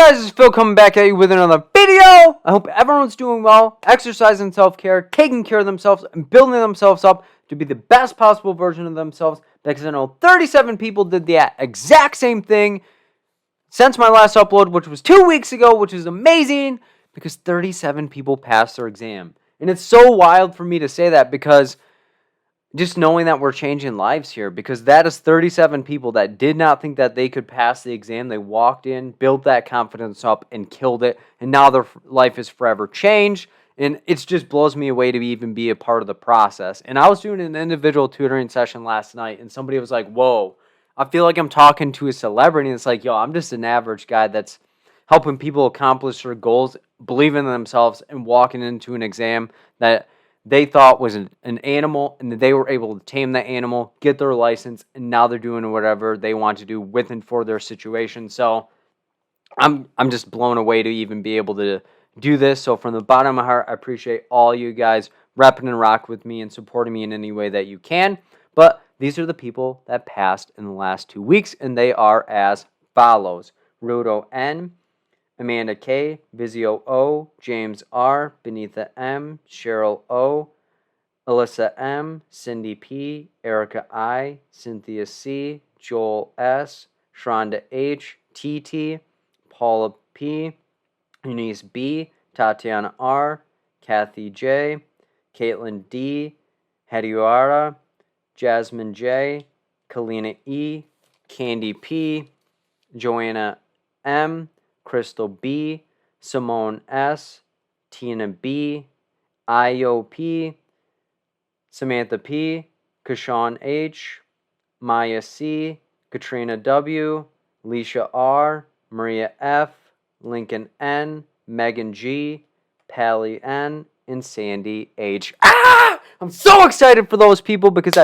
guys, it's Phil coming back at you with another video. I hope everyone's doing well, exercising self-care, taking care of themselves, and building themselves up to be the best possible version of themselves, because I know 37 people did the exact same thing since my last upload, which was 2 weeks ago, which is amazing, because 37 people passed their exam. And it's so wild for me to say that, because just knowing that we're changing lives here, because that is 37 people that did not think that they could pass the exam. They walked in, built that confidence up, and killed it, and now their life is forever changed, and it just blows me away to even be a part of the process. And I was doing an individual tutoring session last night, and somebody was like, whoa, I feel like I'm talking to a celebrity, and it's like, yo, I'm just an average guy that's helping people accomplish their goals, believing in themselves, and walking into an exam that they thought was an animal, and that they were able to tame that animal, get their license, and now they're doing whatever they want to do with and for their situation. So I'm just blown away to even be able to do this. So from the bottom of my heart, I appreciate all you guys repping and rock with me and supporting me in any way that you can. But these are the people that passed in the last 2 weeks, and they are as follows: Rudo N, Amanda K, Vizio O, James R, Benitha M, Cheryl O, Alyssa M, Cindy P, Erica I, Cynthia C, Joel S, Shronda H, TT, Paula P, Eunice B, Tatiana R, Kathy J, Caitlin D, Hadiwara, Jasmine J, Kalina E, Candy P, Joanna M, Crystal B, Simone S, Tina B, Io P, Samantha P, Kashawn H, Maya C, Katrina W, Leisha R, Maria F, Lincoln N, Megan G, Pally N, and Sandy H. I'm so excited for those people, because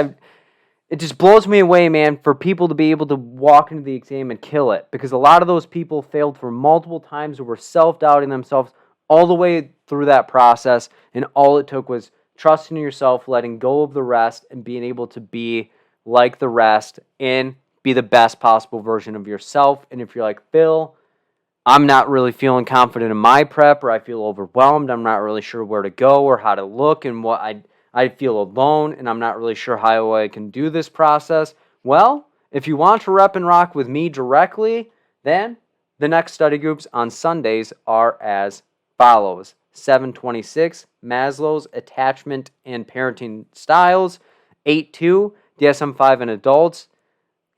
it just blows me away, man, for people to be able to walk into the exam and kill it. Because a lot of those people failed for multiple times, or were self-doubting themselves all the way through that process. And all it took was trusting in yourself, letting go of the rest, and being able to be like the rest and be the best possible version of yourself. And if you're like, Phil, I'm not really feeling confident in my prep, or I feel overwhelmed, I'm not really sure where to go or how to look, and what I feel alone, and I'm not really sure how I can do this process. Well, if you want to rep and rock with me directly, then the next study groups on Sundays are as follows: 726, Maslow's Attachment and Parenting Styles; 8.2, DSM-5 in Adults;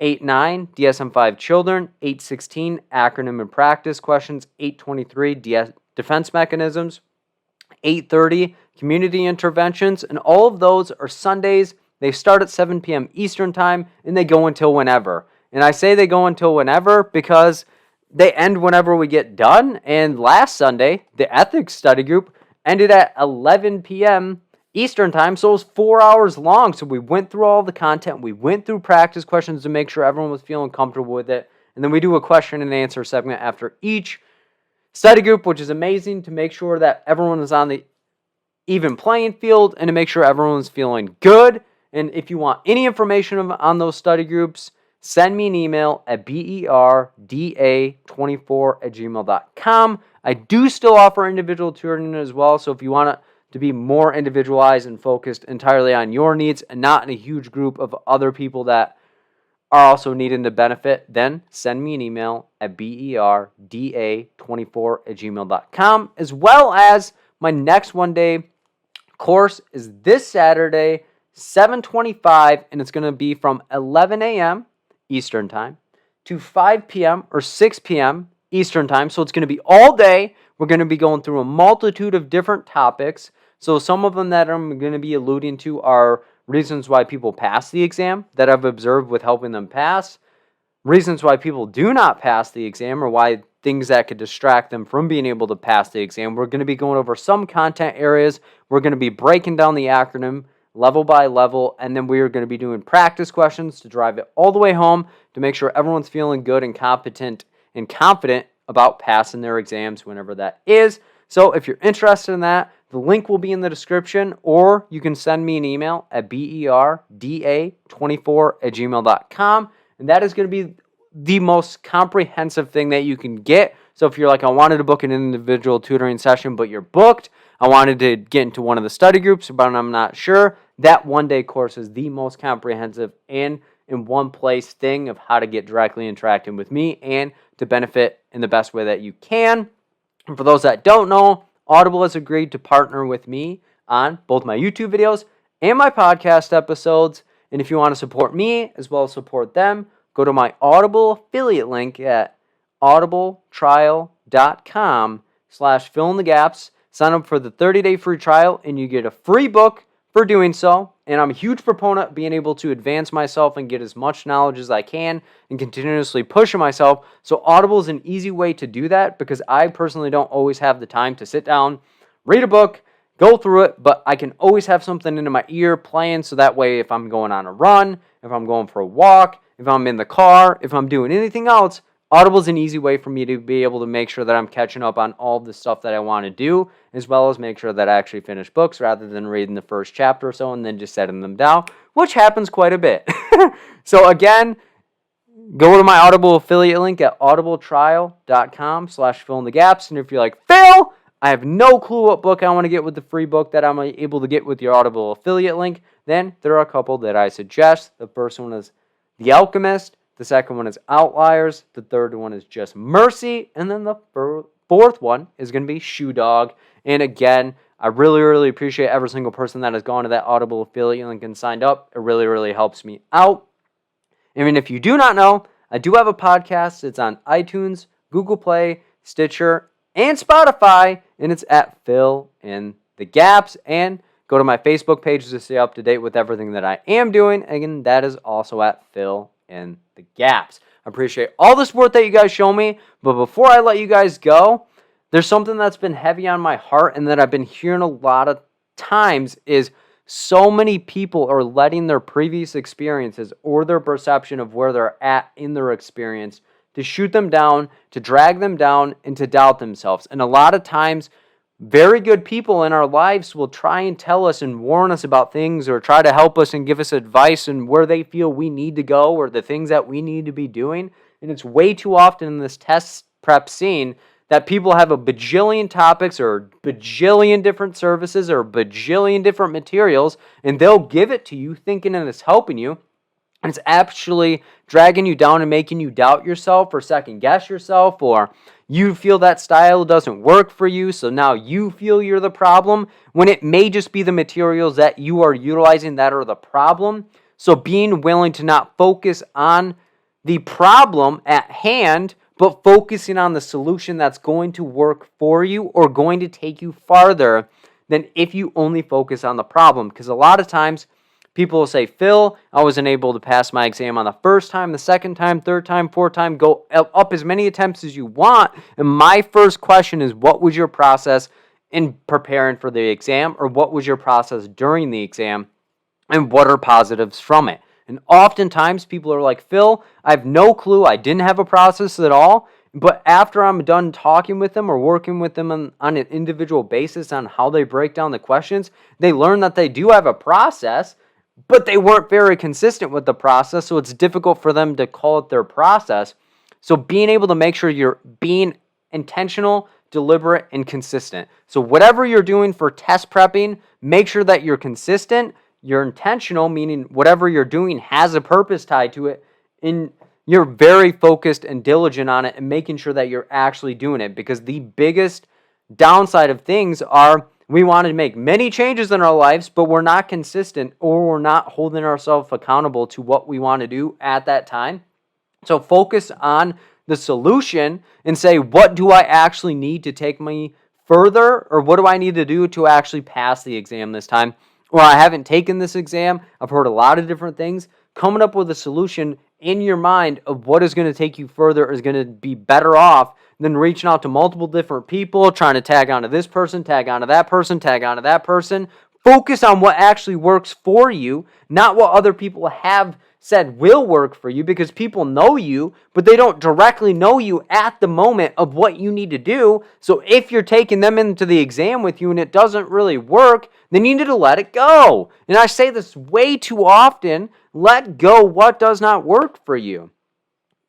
8.9, DSM-5 Children; 8.16, Acronym and Practice Questions; 8.23, Defense Mechanisms; 8:30, Community Interventions. And all of those are Sundays. They start at 7 p.m. Eastern Time, and they go until whenever. And I say they go until whenever because they end whenever we get done. And last Sunday, the Ethics Study Group ended at 11 p.m. Eastern Time, so it was 4 hours long. So we went through all the content. We went through practice questions to make sure everyone was feeling comfortable with it. And then we do a question and answer segment after each study group, which is amazing, to make sure that everyone is on the even playing field and to make sure everyone's feeling good. And if you want any information on those study groups, send me an email at berda24@gmail.com. I do still offer individual tutoring as well, so if you want it to be more individualized and focused entirely on your needs and not in a huge group of other people that are also needing to benefit, then send me an email at berda24@gmail.com. As well as my next one-day course is this Saturday, 7:25, and it's going to be from 11 a.m. Eastern Time to 5 p.m. or 6 p.m. Eastern Time. So it's going to be all day. We're going to be going through a multitude of different topics. So some of them that I'm going to be alluding to are reasons why people pass the exam that I've observed with helping them pass, reasons why people do not pass the exam, or why things that could distract them from being able to pass the exam. We're going to be going over some content areas. We're going to be breaking down the acronym level by level, and then we are going to be doing practice questions to drive it all the way home to make sure everyone's feeling good and competent and confident about passing their exams whenever that is. So if you're interested in that, the link will be in the description, or you can send me an email at berda24@gmail.com, and that is going to be the most comprehensive thing that you can get So if you're like, I wanted to book an individual tutoring session, but you're booked, I wanted to get into one of the study groups, but I'm not sure, that one-day course is the most comprehensive and in one place thing of how to get directly interacting with me and to benefit in the best way that you can. And for those that don't know, Audible has agreed to partner with me on both my YouTube videos and my podcast episodes. And if you want to support me as well as support them, go to my Audible affiliate link at audibletrial.com/fill-in-the-gaps. Sign up for the 30-day free trial and you get a free book for doing so. And I'm a huge proponent of being able to advance myself and get as much knowledge as I can and continuously pushing myself. So Audible is an easy way to do that because I personally don't always have the time to sit down, read a book, go through it, but I can always have something into my ear playing, so that way if I'm going on a run, if I'm going for a walk, if I'm in the car, if I'm doing anything else, Audible is an easy way for me to be able to make sure that I'm catching up on all the stuff that I want to do, as well as make sure that I actually finish books rather than reading the first chapter or so and then just setting them down, which happens quite a bit. So again, go to my Audible affiliate link at audibletrial.com/fill-in-the-gaps. And if you're like, Phil, I have no clue what book I want to get with the free book that I'm able to get with your Audible affiliate link, then there are a couple that I suggest. The first one is The Alchemist. The second one is Outliers. The third one is Just Mercy. And then the fourth one is going to be Shoe Dog. And again, I really, really appreciate every single person that has gone to that Audible affiliate link and signed up. It really, really helps me out. And if you do not know, I do have a podcast. It's on iTunes, Google Play, Stitcher, and Spotify, and it's at Fill in the Gaps. And go to my Facebook page to stay up to date with everything that I am doing. Again, that is also at Fill in the Gaps. I appreciate all the support that you guys show me, but before I let you guys go, there's something that's been heavy on my heart and that I've been hearing a lot of times is so many people are letting their previous experiences or their perception of where they're at in their experience to shoot them down, to drag them down, and to doubt themselves. And a lot of times, very good people in our lives will try and tell us and warn us about things or try to help us and give us advice and where they feel we need to go or the things that we need to be doing. And it's way too often in this test prep scene that people have a bajillion topics or bajillion different services or bajillion different materials, and they'll give it to you thinking that it's helping you. And it's actually dragging you down and making you doubt yourself or second guess yourself, or you feel that style doesn't work for you, so now you feel you're the problem, when it may just be the materials that you are utilizing that are the problem. So being willing to not focus on the problem at hand, but focusing on the solution that's going to work for you or going to take you farther than if you only focus on the problem. Because a lot of times, people will say, Phil, I wasn't able to pass my exam on the first time, the second time, third time, fourth time. Go up as many attempts as you want. And my first question is, what was your process in preparing for the exam? Or what was your process during the exam? And what are positives from it? And oftentimes people are like, Phil, I have no clue. I didn't have a process at all. But after I'm done talking with them or working with them on an individual basis on how they break down the questions, they learn that they do have a process, but they weren't very consistent with the process, so it's difficult for them to call it their process. So being able to make sure you're being intentional, deliberate, and consistent. So whatever you're doing for test prepping, make sure that you're consistent, you're intentional, meaning whatever you're doing has a purpose tied to it, and you're very focused and diligent on it and making sure that you're actually doing it. Because the biggest downside of things are we want to make many changes in our lives, but we're not consistent or we're not holding ourselves accountable to what we want to do at that time. So focus on the solution and say, what do I actually need to take me further, or what do I need to do to actually pass the exam this time? Or I haven't taken this exam. I've heard a lot of different things. Coming up with a solution in your mind of what is going to take you further is going to be better off than reaching out to multiple different people, trying to tag onto this person, tag onto that person, tag onto that person. Focus on what actually works for you, not what other people have said will work for you, because people know you, but they don't directly know you at the moment of what you need to do. So if you're taking them into the exam with you and it doesn't really work, then you need to let it go. And I say this way too often, let go what does not work for you.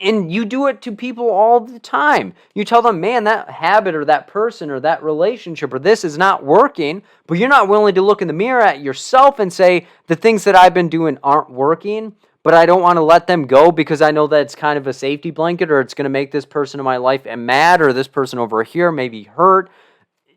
And you do it to people all the time. You tell them, man, that habit or that person or that relationship or this is not working, but you're not willing to look in the mirror at yourself and say, the things that I've been doing aren't working, but I don't want to let them go because I know that it's kind of a safety blanket, or it's going to make this person in my life mad, or this person over here maybe hurt.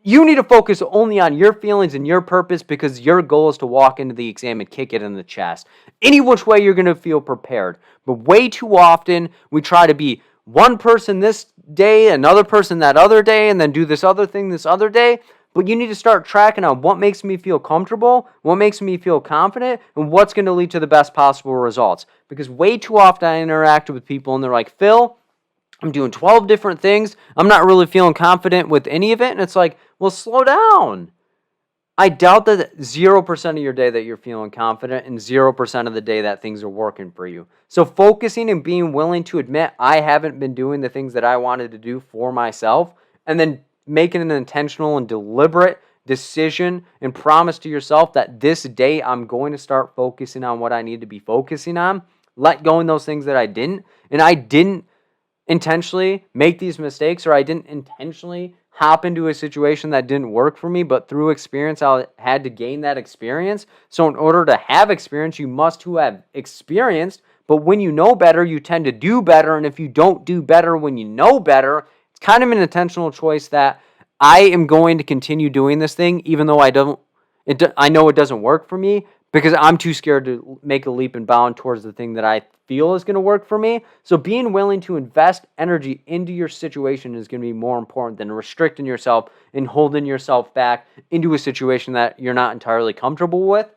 You need to focus only on your feelings and your purpose, because your goal is to walk into the exam and kick it in the chest. Any which way you're going to feel prepared. But way too often, we try to be one person this day, another person that other day, and then do this other thing this other day. But you need to start tracking on what makes me feel comfortable, what makes me feel confident, and what's going to lead to the best possible results. Because way too often I interact with people and they're like, Phil, I'm doing 12 different things. I'm not really feeling confident with any of it. And it's like, well, slow down. I doubt that 0% of your day that you're feeling confident and 0% of the day that things are working for you. So focusing and being willing to admit I haven't been doing the things that I wanted to do for myself, and then making an intentional and deliberate decision and promise to yourself that this day I'm going to start focusing on what I need to be focusing on. Let go of those things that I didn't. And I didn't intentionally make these mistakes, or I didn't intentionally hop into a situation that didn't work for me, but through experience I had to gain that experience. So in order to have experience, you must have experienced. But when you know better, you tend to do better. And if you don't do better when you know better, it's kind of an intentional choice that I am going to continue doing this thing, even though I know it doesn't work for me, because I'm too scared to make a leap and bound towards the thing that I feel is going to work for me. So being willing to invest energy into your situation is going to be more important than restricting yourself and holding yourself back into a situation that you're not entirely comfortable with.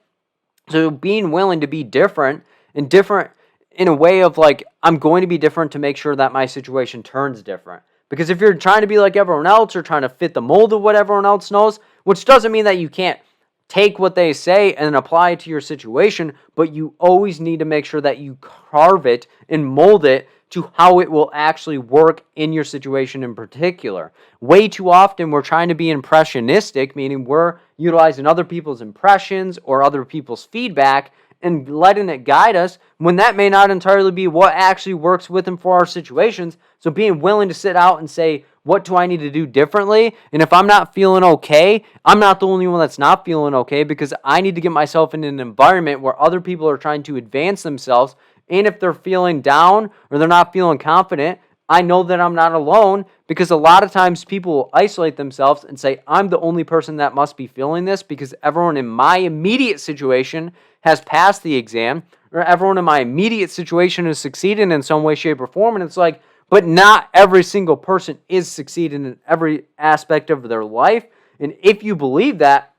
So being willing to be different, and different in a way of like, I'm going to be different to make sure that my situation turns different. Because if you're trying to be like everyone else, or trying to fit the mold of what everyone else knows, which doesn't mean that you can't take what they say and apply it to your situation, but you always need to make sure that you carve it and mold it to how it will actually work in your situation in particular. Way too often we're trying to be impressionistic, meaning we're utilizing other people's impressions or other people's feedback and letting it guide us, when that may not entirely be what actually works with and for our situations. So being willing to sit out and say, what do I need to do differently? And if I'm not feeling okay, I'm not the only one that's not feeling okay, because I need to get myself in an environment where other people are trying to advance themselves. And if they're feeling down or they're not feeling confident, I know that I'm not alone, because a lot of times people will isolate themselves and say, I'm the only person that must be feeling this because everyone in my immediate situation has passed the exam, or everyone in my immediate situation has succeeded in some way, shape, or form. And it's like, but not every single person is succeeding in every aspect of their life. And if you believe that,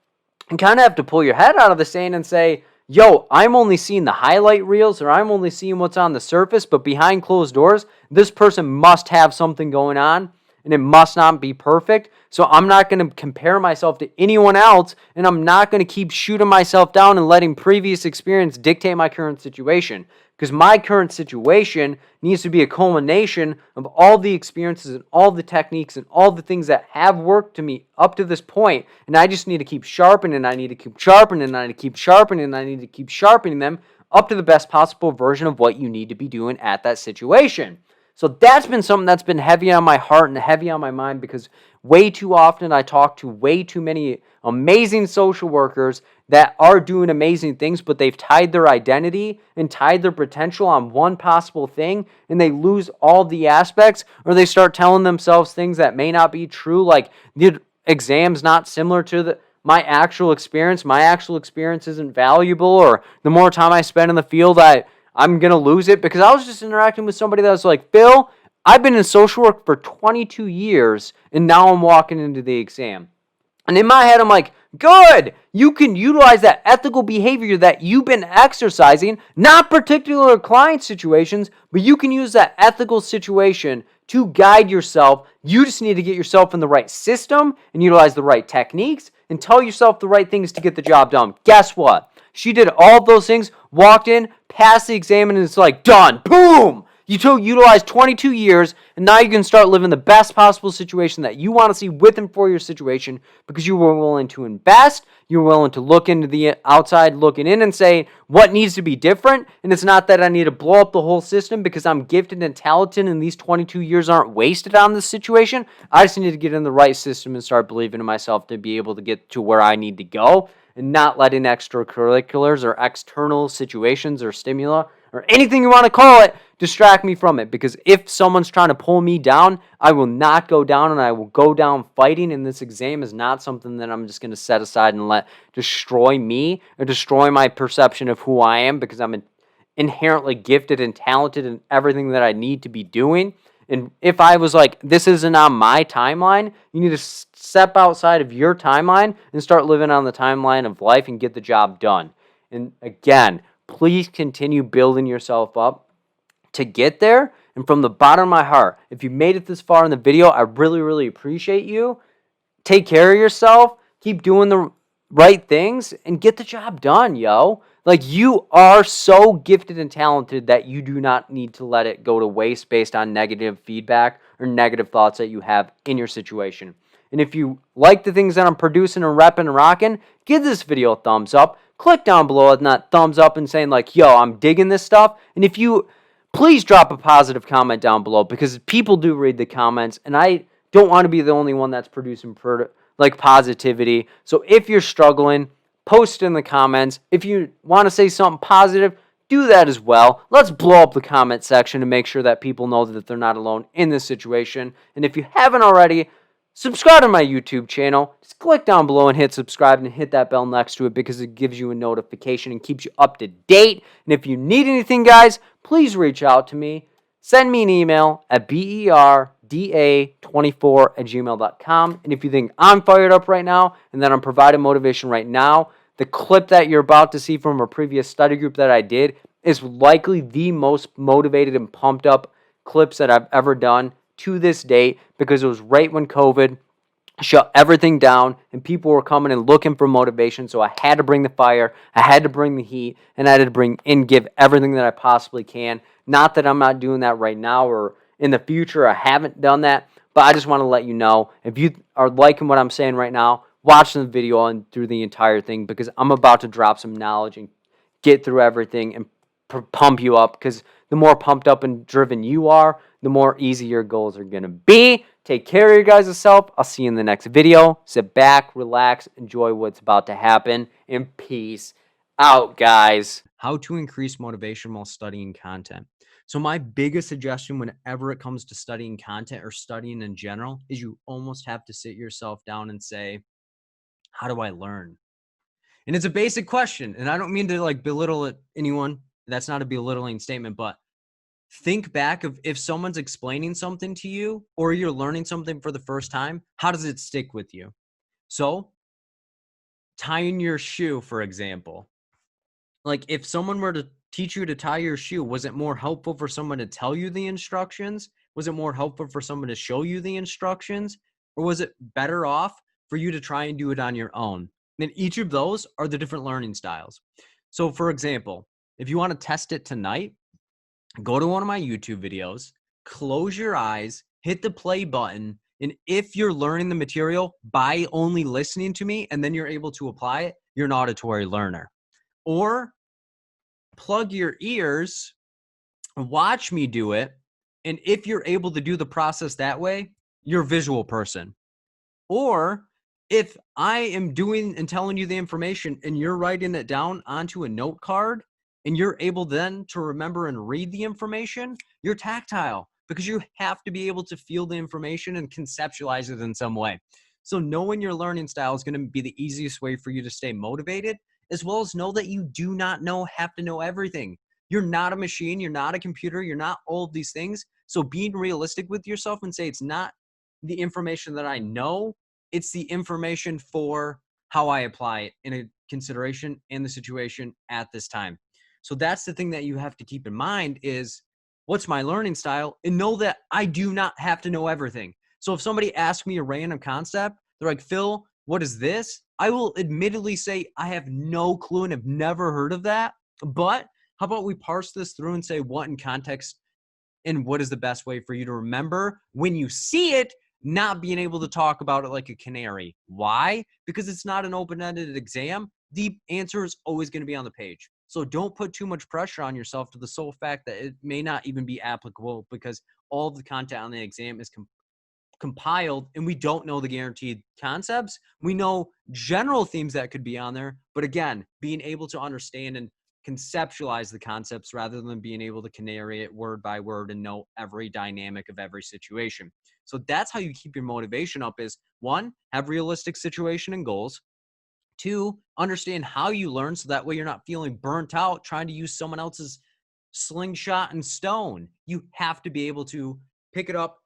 you kind of have to pull your head out of the sand and say, yo, I'm only seeing the highlight reels, or I'm only seeing what's on the surface, but behind closed doors, this person must have something going on, and it must not be perfect. So I'm not going to compare myself to anyone else, and I'm not going to keep shooting myself down and letting previous experience dictate my current situation. Because my current situation needs to be a culmination of all the experiences and all the techniques and all the things that have worked to me up to this point. And I just need to keep sharpening, and I need to keep sharpening, and I need to keep sharpening, and I need to keep sharpening them up to the best possible version of what you need to be doing at that situation. So that's been something that's been heavy on my heart and heavy on my mind, because way too often I talk to way too many amazing social workers that are doing amazing things, but they've tied their identity and tied their potential on one possible thing, and they lose all the aspects, or they start telling themselves things that may not be true, like the exam's not similar to my actual experience. My actual experience isn't valuable, or the more time I spend in the field, I'm going to lose it. Because I was just interacting with somebody that was like, Phil, I've been in social work for 22 years, and now I'm walking into the exam. And in my head, I'm like, good, you can utilize that ethical behavior that you've been exercising, not particular client situations, but you can use that ethical situation to guide yourself. You just need to get yourself in the right system and utilize the right techniques and tell yourself the right things to get the job done. Guess what? She did all those things, walked in, passed the exam, and it's like, done. Boom! You utilized 22 years, and now you can start living the best possible situation that you want to see with and for your situation because you were willing to invest, you were willing to look into the outside looking in and say what needs to be different. And it's not that I need to blow up the whole system because I'm gifted and talented and these 22 years aren't wasted on this situation. I just need to get in the right system and start believing in myself to be able to get to where I need to go and not letting extracurriculars or external situations or stimuli or anything you want to call it distract me from it. Because if someone's trying to pull me down, I will not go down, and I will go down fighting. And this exam is not something that I'm just going to set aside and let destroy me or destroy my perception of who I am, because I'm inherently gifted and talented in everything that I need to be doing. And if I was like, this isn't on my timeline, you need to step outside of your timeline and start living on the timeline of life and get the job done. And again, please continue building yourself up to get there. And from the bottom of my heart, if you made it this far in the video, I really, really appreciate you. Take care of yourself. Keep doing the right things and get the job done, yo. Like, you are so gifted and talented that you do not need to let it go to waste based on negative feedback or negative thoughts that you have in your situation. And if you like the things that I'm producing and repping and rocking, give this video a thumbs up. Click down below on that thumbs up and saying like, yo, I'm digging this stuff. And if you, please drop a positive comment down below, because people do read the comments and I don't want to be the only one that's producing like positivity. So if you're struggling, post in the comments. If you want to say something positive, do that as well. Let's blow up the comment section to make sure that people know that they're not alone in this situation. And if you haven't already, subscribe to my YouTube channel. Just click down below and hit subscribe and hit that bell next to it, because it gives you a notification and keeps you up to date. And if you need anything, guys, please reach out to me. Send me an email at berda24@gmail.com. And if you think I'm fired up right now and that I'm providing motivation right now, the clip that you're about to see from a previous study group that I did is likely the most motivated and pumped up clips that I've ever done to this date, because it was right when COVID shut everything down and people were coming and looking for motivation. So I had to bring the fire, I had to bring the heat, and I had to bring and give everything that I possibly can. Not that I'm not doing that right now or in the future, I haven't done that, but I just want to let you know, if you are liking what I'm saying right now, watch the video and through the entire thing, because I'm about to drop some knowledge and get through everything and pump you up, because the more pumped up and driven you are, the more easy your goals are going to be. Take care of your guys' self. I'll see you in the next video. Sit back, relax, enjoy what's about to happen, and peace out, guys. How to increase motivation while studying content. So my biggest suggestion whenever it comes to studying content or studying in general is you almost have to sit yourself down and say, how do I learn? And it's a basic question, and I don't mean to like belittle anyone. That's not a belittling statement, but think back of if someone's explaining something to you or you're learning something for the first time, how does it stick with you? So tying your shoe, for example, like if someone were to teach you to tie your shoe, was it more helpful for someone to tell you the instructions? Was it more helpful for someone to show you the instructions? Or was it better off for you to try and do it on your own? And each of those are the different learning styles. So for example, if you want to test it tonight, go to one of my YouTube videos, close your eyes, hit the play button, and if you're learning the material by only listening to me and then you're able to apply it, you're an auditory learner. Or plug your ears, watch me do it, and if you're able to do the process that way, you're a visual person. Or if I am doing and telling you the information and you're writing it down onto a note card, and you're able then to remember and read the information, you're tactile, because you have to be able to feel the information and conceptualize it in some way. So knowing your learning style is going to be the easiest way for you to stay motivated, as well as know that you do not have to know everything. You're not a machine. You're not a computer. You're not all of these things. So being realistic with yourself and say, it's not the information that I know, it's the information for how I apply it in a consideration and the situation at this time. So that's the thing that you have to keep in mind is, what's my learning style? And know that I do not have to know everything. So if somebody asks me a random concept, they're like, Phil, what is this? I will admittedly say I have no clue and have never heard of that. But how about we parse this through and say what in context And what is the best way for you to remember when you see it, not being able to talk about it like a canary? Why? Because it's not an open-ended exam. The answer is always going to be on the page. So don't put too much pressure on yourself to the sole fact that it may not even be applicable, because all of the content on the exam is compiled and we don't know the guaranteed concepts. We know general themes that could be on there, but again, being able to understand and conceptualize the concepts rather than being able to canary it word by word and know every dynamic of every situation. So that's how you keep your motivation up: is 1, have realistic situation and goals. 2, understand how you learn, so that way you're not feeling burnt out trying to use someone else's slingshot and stone. You have to be able to pick it up,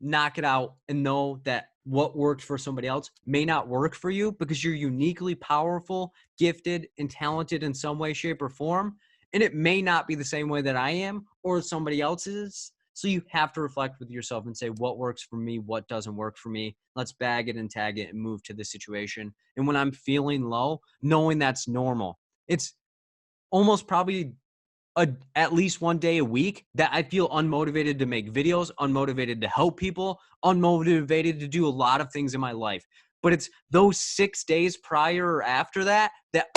knock it out, and know that what worked for somebody else may not work for you, because you're uniquely powerful, gifted, and talented in some way, shape, or form. And it may not be the same way that I am or somebody else is. So you have to reflect with yourself and say, what works for me? What doesn't work for me? Let's bag it and tag it and move to the situation. And when I'm feeling low, knowing that's normal. It's almost probably at least one day a week that I feel unmotivated to make videos, unmotivated to help people, unmotivated to do a lot of things in my life. But it's those 6 days prior or after that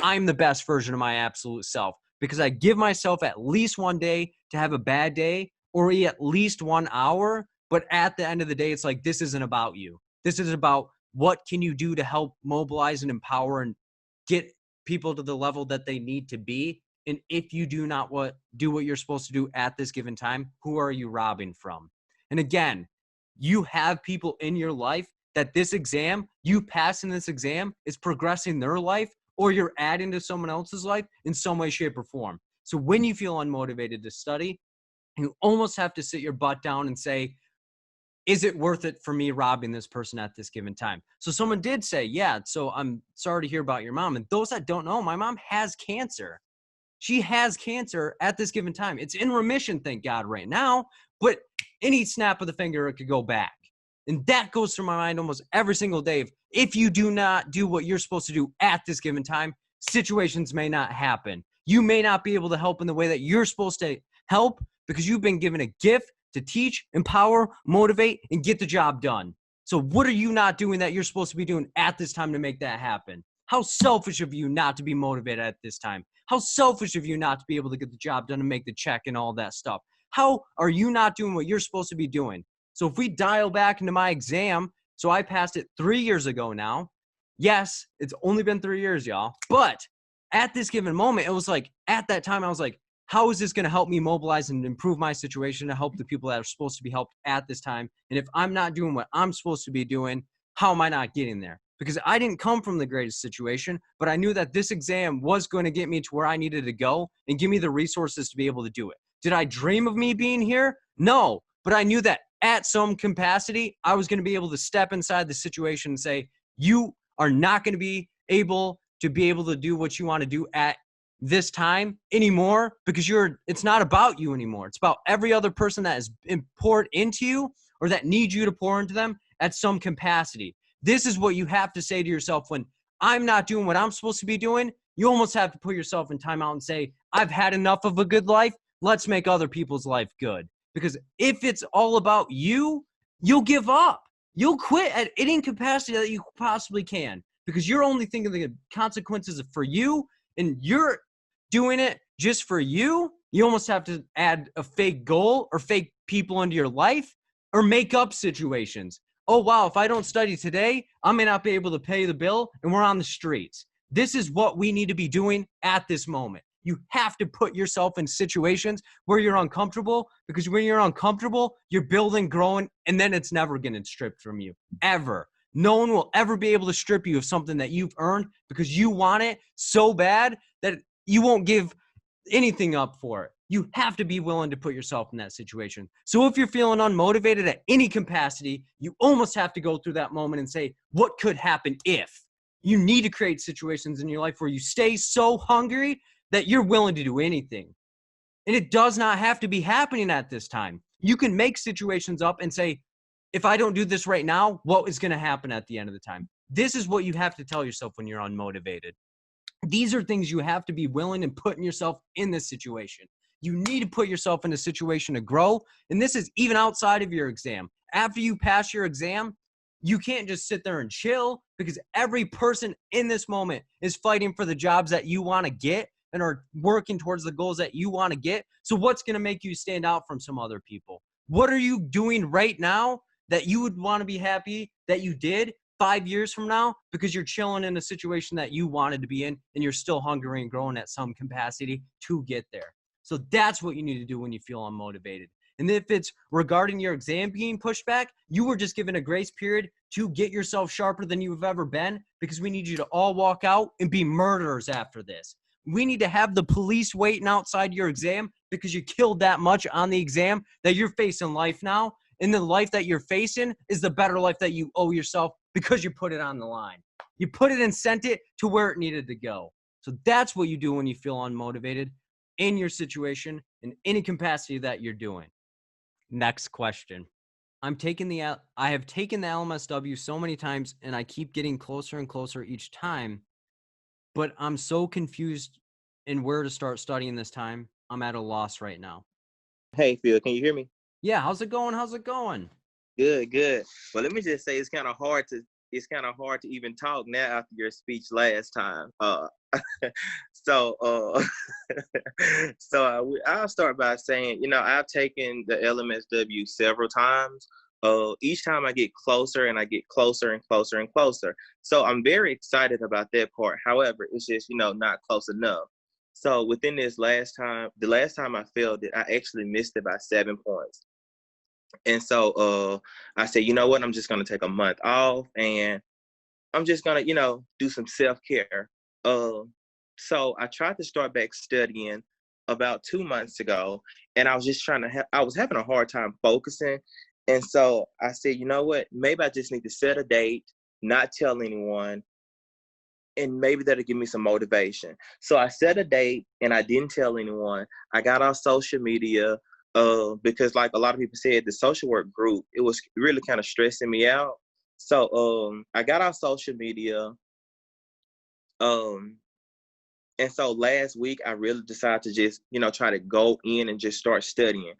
I'm the best version of my absolute self, because I give myself at least one day to have a bad day, or at least 1 hour. But at the end of the day, it's like, this isn't about you. This is about what can you do to help mobilize and empower and get people to the level that they need to be. And if you do not do what you're supposed to do at this given time, who are you robbing from? And again, you have people in your life that this exam, you passing this exam, is progressing their life, or you're adding to someone else's life in some way, shape, or form. So when you feel unmotivated to study, you almost have to sit your butt down and say, is it worth it for me robbing this person at this given time? So someone did say, yeah, so I'm sorry to hear about your mom. And those that don't know, my mom has cancer. She has cancer at this given time. It's in remission, thank God, right now. But any snap of the finger, it could go back. And that goes through my mind almost every single day. If you do not do what you're supposed to do at this given time, situations may not happen. You may not be able to help in the way that you're supposed to help, because you've been given a gift to teach, empower, motivate, and get the job done. So what are you not doing that you're supposed to be doing at this time to make that happen? How selfish of you not to be motivated at this time. How selfish of you not to be able to get the job done and make the check and all that stuff. How are you not doing what you're supposed to be doing? So if we dial back into my exam, so I passed it 3 years ago now. Yes, it's only been 3 years, y'all. But at this given moment, it was like, at that time, I was like, how is this going to help me mobilize and improve my situation to help the people that are supposed to be helped at this time? And if I'm not doing what I'm supposed to be doing, how am I not getting there? Because I didn't come from the greatest situation, but I knew that this exam was going to get me to where I needed to go and give me the resources to be able to do it. Did I dream of me being here? No, but I knew that at some capacity, I was going to be able to step inside the situation and say, you are not going to be able to do what you want to do at this time anymore, because it's not about you anymore. It's about every other person that is poured into you or that needs you to pour into them at some capacity. This is what you have to say to yourself when I'm not doing what I'm supposed to be doing. You almost have to put yourself in timeout and say, I've had enough of a good life. Let's make other people's life good. Because if it's all about you, you'll give up. You'll quit at any capacity that you possibly can, because you're only thinking the consequences for you, and you're doing it just for you. You almost have to add a fake goal or fake people into your life, or make up situations. Oh, wow, if I don't study today, I may not be able to pay the bill and we're on the streets. This is what we need to be doing at this moment. You have to put yourself in situations where you're uncomfortable, because when you're uncomfortable, you're building, growing, and then it's never going to strip from you, ever. No one will ever be able to strip you of something that you've earned, because you want it so bad that you won't give anything up for it. You have to be willing to put yourself in that situation. So if you're feeling unmotivated at any capacity, you almost have to go through that moment and say, what could happen if? You need to create situations in your life where you stay so hungry that you're willing to do anything. And it does not have to be happening at this time. You can make situations up and say, if I don't do this right now, what is going to happen at the end of the time? This is what you have to tell yourself when you're unmotivated. These are things you have to be willing and putting yourself in this situation. You need to put yourself in a situation to grow. And this is even outside of your exam. After you pass your exam, you can't just sit there and chill, because every person in this moment is fighting for the jobs that you want to get and are working towards the goals that you want to get. So what's going to make you stand out from some other people? What are you doing right now that you would want to be happy that you did 5 years from now, because you're chilling in a situation that you wanted to be in and you're still hungry and growing at some capacity to get there? So that's what you need to do when you feel unmotivated. And if it's regarding your exam being pushed back, you were just given a grace period to get yourself sharper than you've ever been, because we need you to all walk out and be murderers after this. We need to have the police waiting outside your exam because you killed that much on the exam that you're facing life now. And the life that you're facing is the better life that you owe yourself because you put it on the line. You put it and sent it to where it needed to go. So that's what you do when you feel unmotivated in your situation, in any capacity that you're doing. Next question. I have taken the LMSW so many times, and I keep getting closer and closer each time, but I'm so confused in where to start studying this time. I'm at a loss right now. Hey, Phil, can you hear me? Yeah, how's it going? How's it going? Good, good. Well, let me just say it's kind of hard to even talk now after your speech last time. So I'll start by saying, I've taken the LMSW several times. Each time I get closer and I get closer and closer and closer. So I'm very excited about that part. However, it's just, not close enough. So within the last time I failed it, I actually missed it by 7 points. And so I said, you know what, I'm just going to take a month off and I'm just going to, do some self-care. So I tried to start back studying about 2 months ago, and I was just I was having a hard time focusing. And so I said, you know what, maybe I just need to set a date, not tell anyone, and maybe that'll give me some motivation. So I set a date and I didn't tell anyone. I got off social media because like a lot of people said, the social work group, it was really kind of stressing me out. So I got off social media. And so last week I really decided to just, try to go in and just start studying.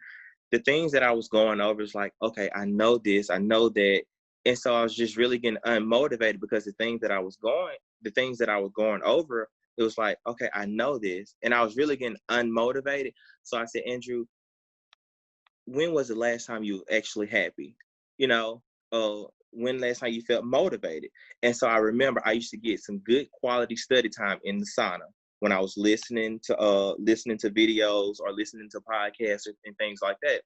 The things that I was going over is like, okay, I know this, I know that. And so I was just really getting unmotivated because the things that I was going over, it was like, okay, I know this. And I was really getting unmotivated. So I said, Andrew, when was the last time you were actually happy? When last time you felt motivated? And so I remember I used to get some good quality study time in the sauna when I was listening to videos or listening to podcasts and things like that.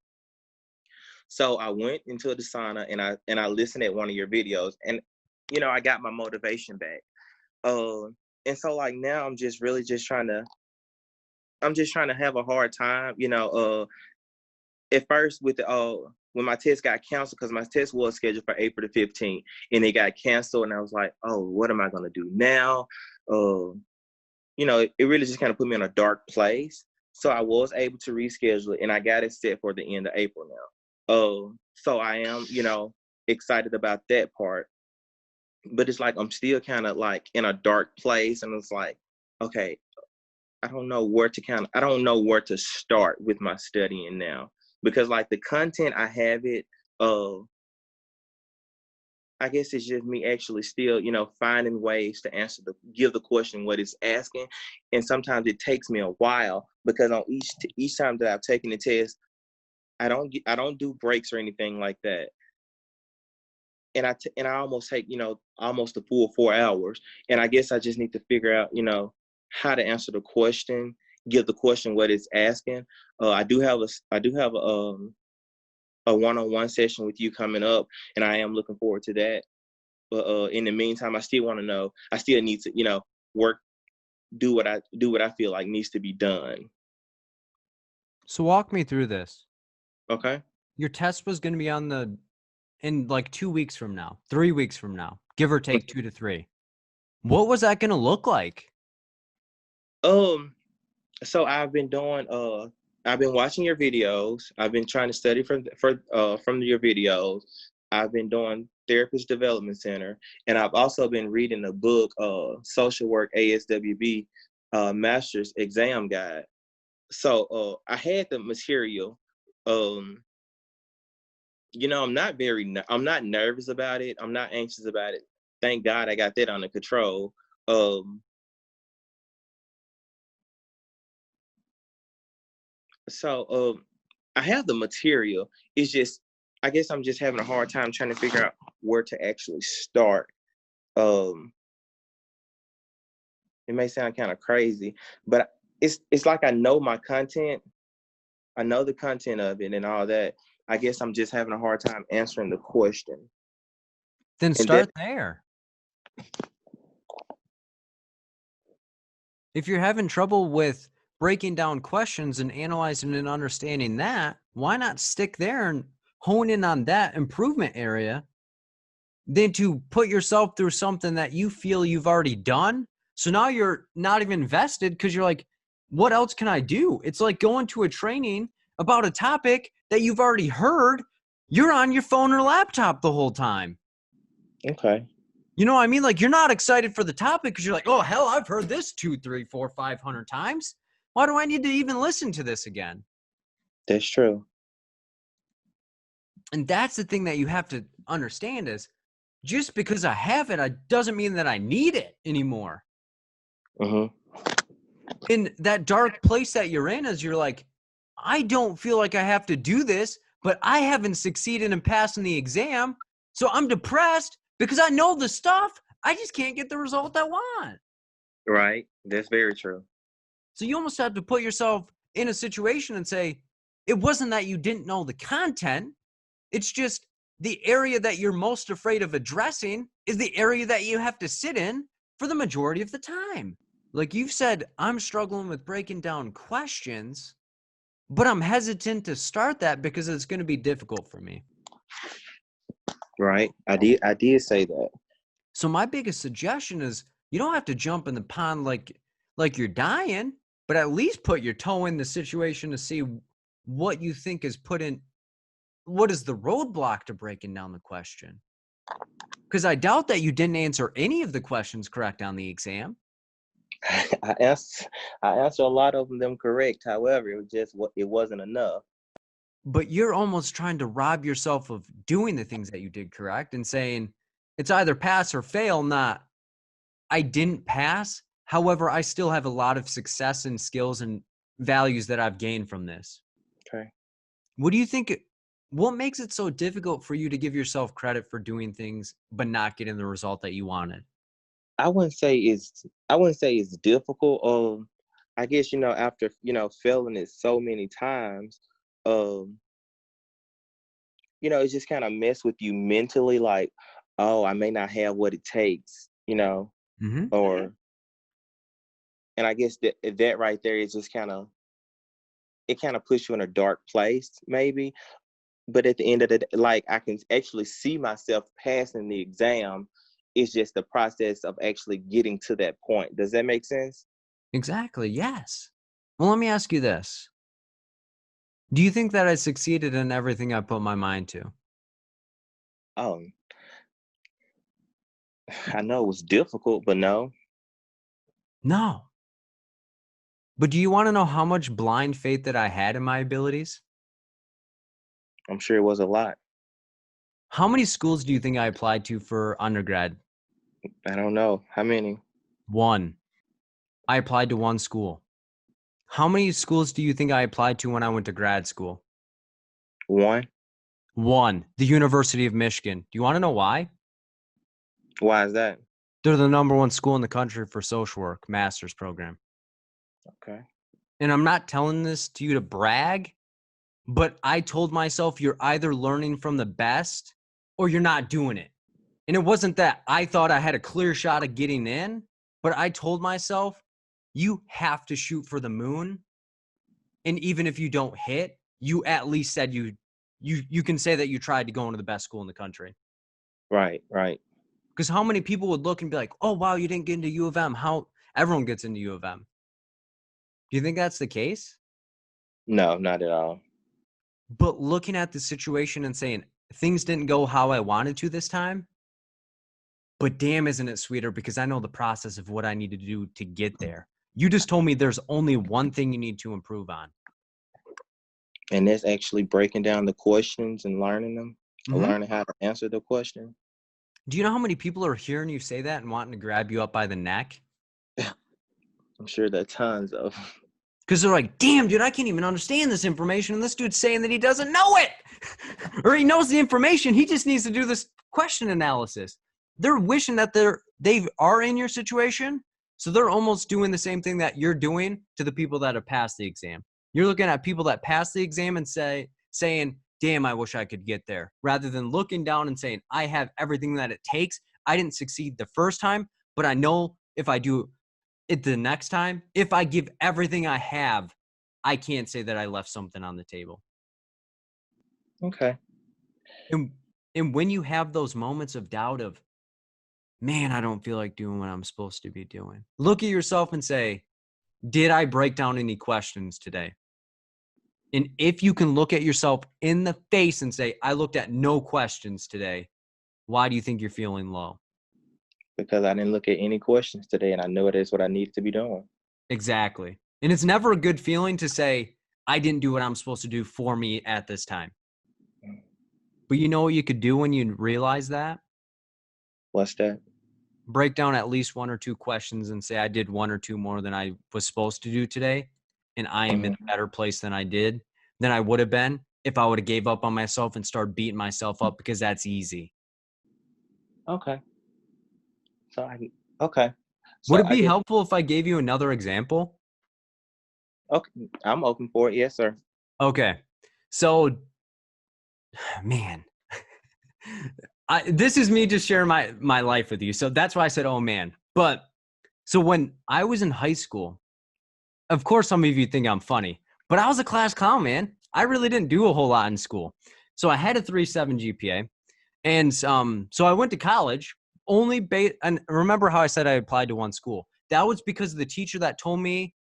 So I went into the sauna and I listened at one of your videos, and I got my motivation back. And so like now I'm just really just trying to have a hard time, at first with when my test got canceled, because my test was scheduled for April the 15th and it got canceled, and I was like, oh, what am I gonna do now? It really just kind of put me in a dark place. So I was able to reschedule it and I got it set for the end of April now. So I am, excited about that part. But it's like I'm still kind of like in a dark place, and it's like, okay, I don't know where to start with my studying now, because like the content I have it, I guess it's just me actually still, finding ways to give the question what it's asking. And sometimes it takes me a while because on each time that I've taken the test, I don't do breaks or anything like that. And I almost take, almost a full 4 hours. And I guess I just need to figure out, how to answer the question, give the question what it's asking. I do have a one-on-one session with you coming up, and I am looking forward to that. But in the meantime, I still need to, work, do what I feel like needs to be done. So walk me through this. Okay. Your test was going to be in like 2 weeks from now, 3 weeks from now, give or take 2 to 3. What was that going to look like? So I've been watching your videos. I've been trying to study from your videos. I've been doing Therapist Development Center, and I've also been reading a book, Social Work ASWB Master's Exam Guide. So I had the material. I'm not nervous about it. I'm not anxious about it. Thank God I got that under control. Um, so I have the material. It's just, I guess I'm just having a hard time trying to figure out where to actually start. Um, it may sound kind of crazy, but it's like I know my content. I know the content of it and all that. I guess I'm just having a hard time answering the question. Then And that, start there. If you're having trouble with breaking down questions and analyzing and understanding that, why not stick there and hone in on that improvement area than to put yourself through something that you feel you've already done? So now you're not even invested because you're like, what else can I do? It's like going to a training about a topic that you've already heard. You're on your phone or laptop the whole time. okay. You know what I mean? Like, you're not excited for the topic because you're like, oh, hell, I've heard this 2, 3, 4, 500 times. Why do I need to even listen to this again? That's true. And that's the thing that you have to understand is just because I have it, doesn't mean that I need it anymore. Mm-hmm. In that dark place that you're in is you're like, I don't feel like I have to do this, but I haven't succeeded in passing the exam. So I'm depressed because I know the stuff. I just can't get the result I want. Right. That's very true. So you almost have to put yourself in a situation and say, it wasn't that you didn't know the content. It's just the area that you're most afraid of addressing is the area that you have to sit in for the majority of the time. Like you've said, I'm struggling with breaking down questions, but I'm hesitant to start that because it's going to be difficult for me. Right. I did say that. So my biggest suggestion is you don't have to jump in the pond like you're dying, but at least put your toe in the situation to see what you think is what is the roadblock to breaking down the question. Because I doubt that you didn't answer any of the questions correct on the exam. I answered a lot of them correct. However, it wasn't enough. But you're almost trying to rob yourself of doing the things that you did correct and saying it's either pass or fail, not I didn't pass. However, I still have a lot of success and skills and values that I've gained from this. Okay. What do you think? What makes it so difficult for you to give yourself credit for doing things but not getting the result that you wanted? I wouldn't say it's difficult. I guess after failing it so many times, it's just kind of mess with you mentally. Like, oh, I may not have what it takes, Mm-hmm. or, and I guess that right there is just it kind of puts you in a dark place, maybe. But at the end of the day, like I can actually see myself passing the exam. It's just the process of actually getting to that point. Does that make sense? Exactly. Yes. Well, let me ask you this. Do you think that I succeeded in everything I put my mind to? Um, I know it was difficult, but no. No. But do you want to know how much blind faith that I had in my abilities? I'm sure it was a lot. How many schools do you think I applied to for undergrad? I don't know. How many? 1. I applied to 1 school. How many schools do you think I applied to when I went to grad school? 1? 1. The University of Michigan. Do you want to know why? Why is that? They're the #1 school in the country for social work, master's program. Okay. And I'm not telling this to you to brag, but I told myself you're either learning from the best or you're not doing it. And it wasn't that I thought I had a clear shot of getting in, but I told myself you have to shoot for the moon. And even if you don't hit, you at least said you can say that you tried to go into the best school in the country. Right, right. Because how many people would look and be like, oh, wow, you didn't get into U of M. How everyone gets into U of M. Do you think that's the case? No, not at all. But looking at the situation and saying things didn't go how I wanted to this time, but damn, isn't it sweeter because I know the process of what I need to do to get there. You just told me there's only one thing you need to improve on. And that's actually breaking down the questions and learning them, learning how to answer the question. Do you know how many people are hearing you say that and wanting to grab you up by the neck? I'm sure there are tons of. Because they're like, damn, dude, I can't even understand this information. And this dude's saying that he doesn't know it. Or he knows the information. He just needs to do this question analysis. They're wishing that they are in your situation. So they're almost doing the same thing that you're doing to the people that have passed the exam. You're looking at people that passed the exam and saying, damn, I wish I could get there. Rather than looking down and saying, I have everything that it takes. I didn't succeed the first time, but I know if I do it the next time, if I give everything I have, I can't say that I left something on the table. Okay. And when you have those moments of doubt of, man, I don't feel like doing what I'm supposed to be doing, look at yourself and say, did I break down any questions today? And if you can look at yourself in the face and say, I looked at no questions today, why do you think you're feeling low? Because I didn't look at any questions today, and I know it is what I needed to be doing. Exactly. And it's never a good feeling to say, I didn't do what I'm supposed to do for me at this time. But you know what you could do when you realize that? What's that? Break down at least one or two questions and say, I did one or two more than I was supposed to do today. And I am in a better place than I would have been if I would have gave up on myself and started beating myself up, because that's easy. Okay. Okay. Would it be helpful if I gave you another example? Okay. I'm open for it. Yes, sir. Okay. So, man, this is me just sharing my life with you. So that's why I said, oh, man. But so when I was in high school, of course, some of you think I'm funny, but I was a class clown, man. I really didn't do a whole lot in school. So I had a 3.7 GPA. And so I went to college and remember how I said I applied to one school? That was because of the teacher that told me,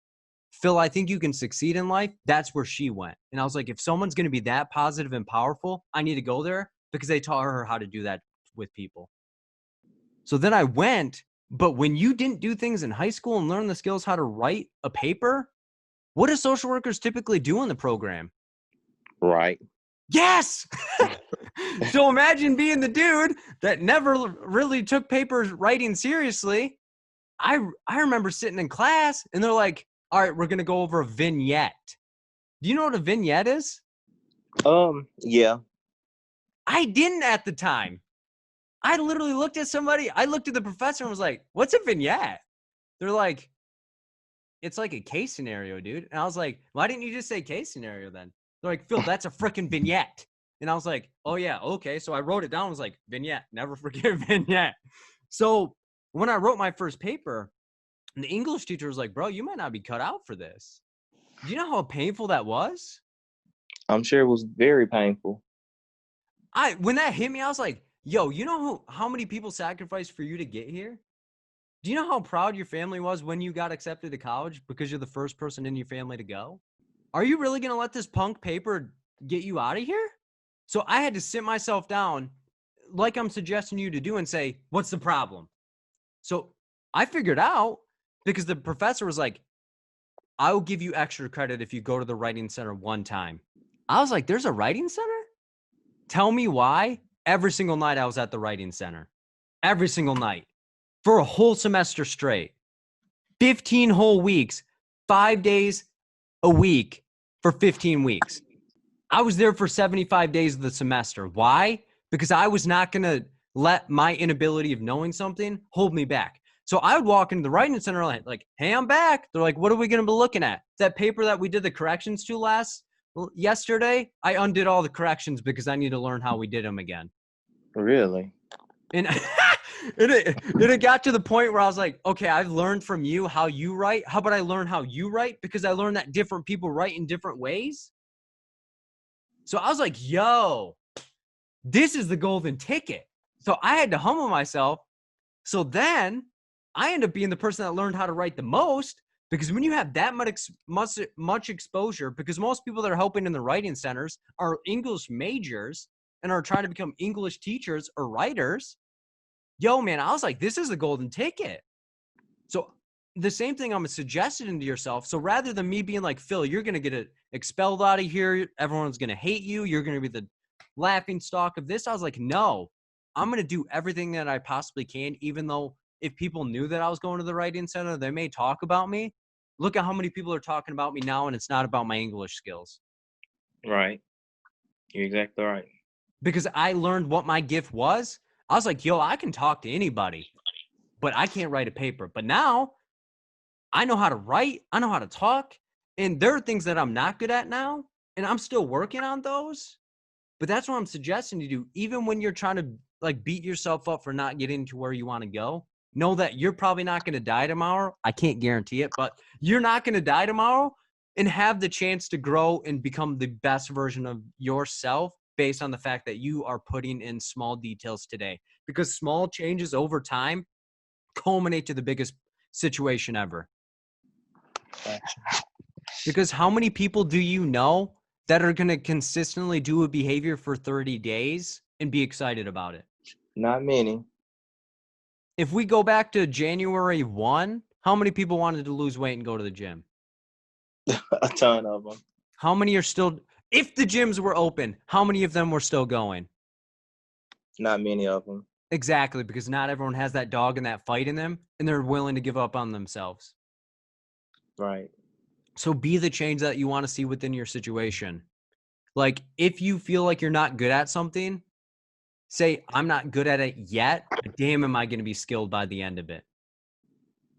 Phil, I think you can succeed in life. That's where she went. And I was like, if someone's going to be that positive and powerful, I need to go there, because they taught her how to do that with people. So then I went. But when you didn't do things in high school and learn the skills how to write a paper, what do social workers typically do in the program? Right. Yes. So imagine being the dude that never really took paper writing seriously. I remember sitting in class and they're like, all right, we're going to go over a vignette. Do you know what a vignette is? Yeah. I didn't at the time. I literally looked at somebody. I looked at the professor and was like, what's a vignette? They're like, it's like a case scenario, dude. And I was like, why didn't you just say case scenario then? They're like, Phil, that's a freaking vignette. And I was like, oh, yeah, okay. So I wrote it down. I was like, vignette, never forget vignette. So when I wrote my first paper, the English teacher was like, bro, you might not be cut out for this. Do you know how painful that was? I'm sure it was very painful. When that hit me, I was like, yo, you know how many people sacrificed for you to get here? Do you know how proud your family was when you got accepted to college because you're the first person in your family to go? Are you really going to let this punk paper get you out of here? So I had to sit myself down like I'm suggesting you to do and say, what's the problem? So I figured out, because the professor was like, I will give you extra credit if you go to the writing center one time. I was like, there's a writing center? Tell me why. Every single night I was at the writing center. Every single night. For a whole semester straight. 15 whole weeks. 5 days a week for 15 weeks. I was there for 75 days of the semester. Why? Because I was not going to let my inability of knowing something hold me back. So I would walk into the writing center like, hey, I'm back. They're like, what are we going to be looking at? That paper that we did the corrections to yesterday, I undid all the corrections because I need to learn how we did them again. Really? And it got to the point where I was like, okay, I've learned from you how you write. How about I learn how you write? Because I learned that different people write in different ways. So I was like, yo, this is the golden ticket. So I had to humble myself. So then I ended up being the person that learned how to write the most, because when you have that much exposure, because most people that are helping in the writing centers are English majors and are trying to become English teachers or writers. Yo, man, I was like, this is the golden ticket. So the same thing I'm suggesting to yourself. So rather than me being like, Phil, you're going to get expelled out of here. Everyone's going to hate you. You're going to be the laughing stock of this. I was like, no, I'm going to do everything that I possibly can, even though if people knew that I was going to the writing center, they may talk about me. Look at how many people are talking about me now, and it's not about my English skills. Right. You're exactly right. Because I learned what my gift was. I was like, yo, I can talk to anybody, but I can't write a paper. But now I know how to write. I know how to talk. And there are things that I'm not good at now, and I'm still working on those. But that's what I'm suggesting you do. Even when you're trying to like beat yourself up for not getting to where you want to go, know that you're probably not going to die tomorrow. I can't guarantee it, but you're not going to die tomorrow, and have the chance to grow and become the best version of yourself based on the fact that you are putting in small details today. Because small changes over time culminate to the biggest situation ever. Because how many people do you know that are going to consistently do a behavior for 30 days and be excited about it? Not many. If we go back to January 1, how many people wanted to lose weight and go to the gym? A ton of them. How many are still, if the gyms were open, how many of them were still going? Not many of them. Exactly, because not everyone has that dog and that fight in them, and they're willing to give up on themselves. Right. So be the change that you want to see within your situation. Like, if you feel like you're not good at something, say, I'm not good at it yet, but damn, am I going to be skilled by the end of it?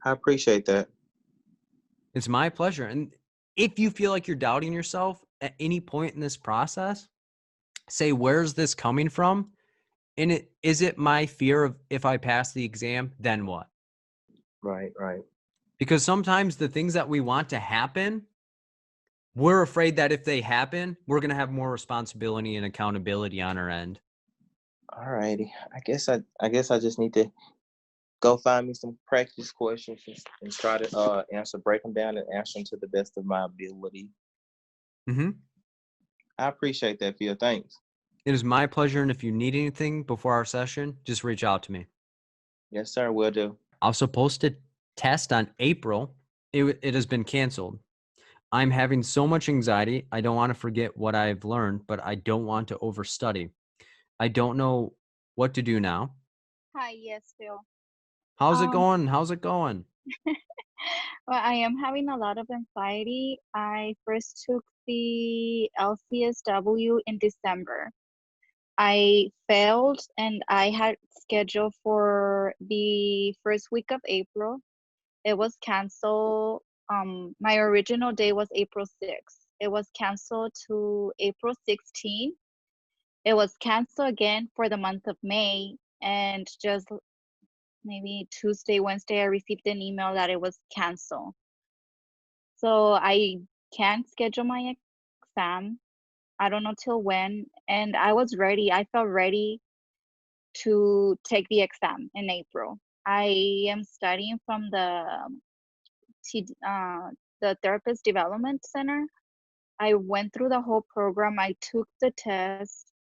I appreciate that. It's my pleasure. And if you feel like you're doubting yourself at any point in this process, say, where's this coming from? And is it my fear of if I pass the exam, then what? Right. Because sometimes the things that we want to happen, we're afraid that if they happen, we're going to have more responsibility and accountability on our end. All righty. I guess I just need to go find me some practice questions and try to break them down and answer them to the best of my ability. Mm-hmm. I appreciate that, Phil. Thanks. It is my pleasure. And if you need anything before our session, just reach out to me. Yes, sir. Will do. I was supposed to test on April. It has been canceled. I'm having so much anxiety. I don't want to forget what I've learned, but I don't want to overstudy. I don't know what to do now. Hi, yes, Phil. How's it going? How's it going? Well, I am having a lot of anxiety. I first took the LCSW in December. I failed and I had scheduled for the first week of April. It was canceled. My original day was April 6th. It was canceled to April 16th. It was canceled again for the month of May, and just maybe Tuesday, Wednesday, I received an email that it was canceled. So I can't schedule my exam. I don't know till when. And I was ready. I felt ready to take the exam in April. I am studying from the Therapist Development Center. I went through the whole program. I took the test.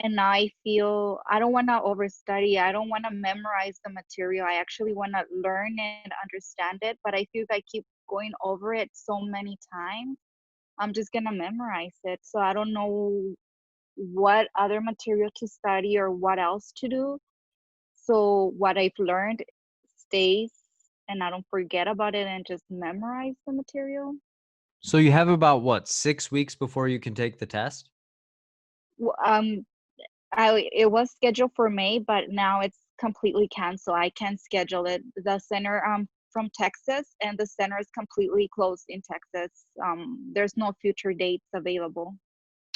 And now I feel I don't want to overstudy. I don't want to memorize the material. I actually want to learn and understand it. But I feel if I keep going over it so many times, I'm just going to memorize it. So I don't know what other material to study or what else to do. So what I've learned stays and I don't forget about it and just memorize the material. So you have about what, 6 weeks before you can take the test? It was scheduled for May, but now it's completely canceled. I can't schedule it. The center from Texas, and the center is completely closed in Texas. There's no future dates available.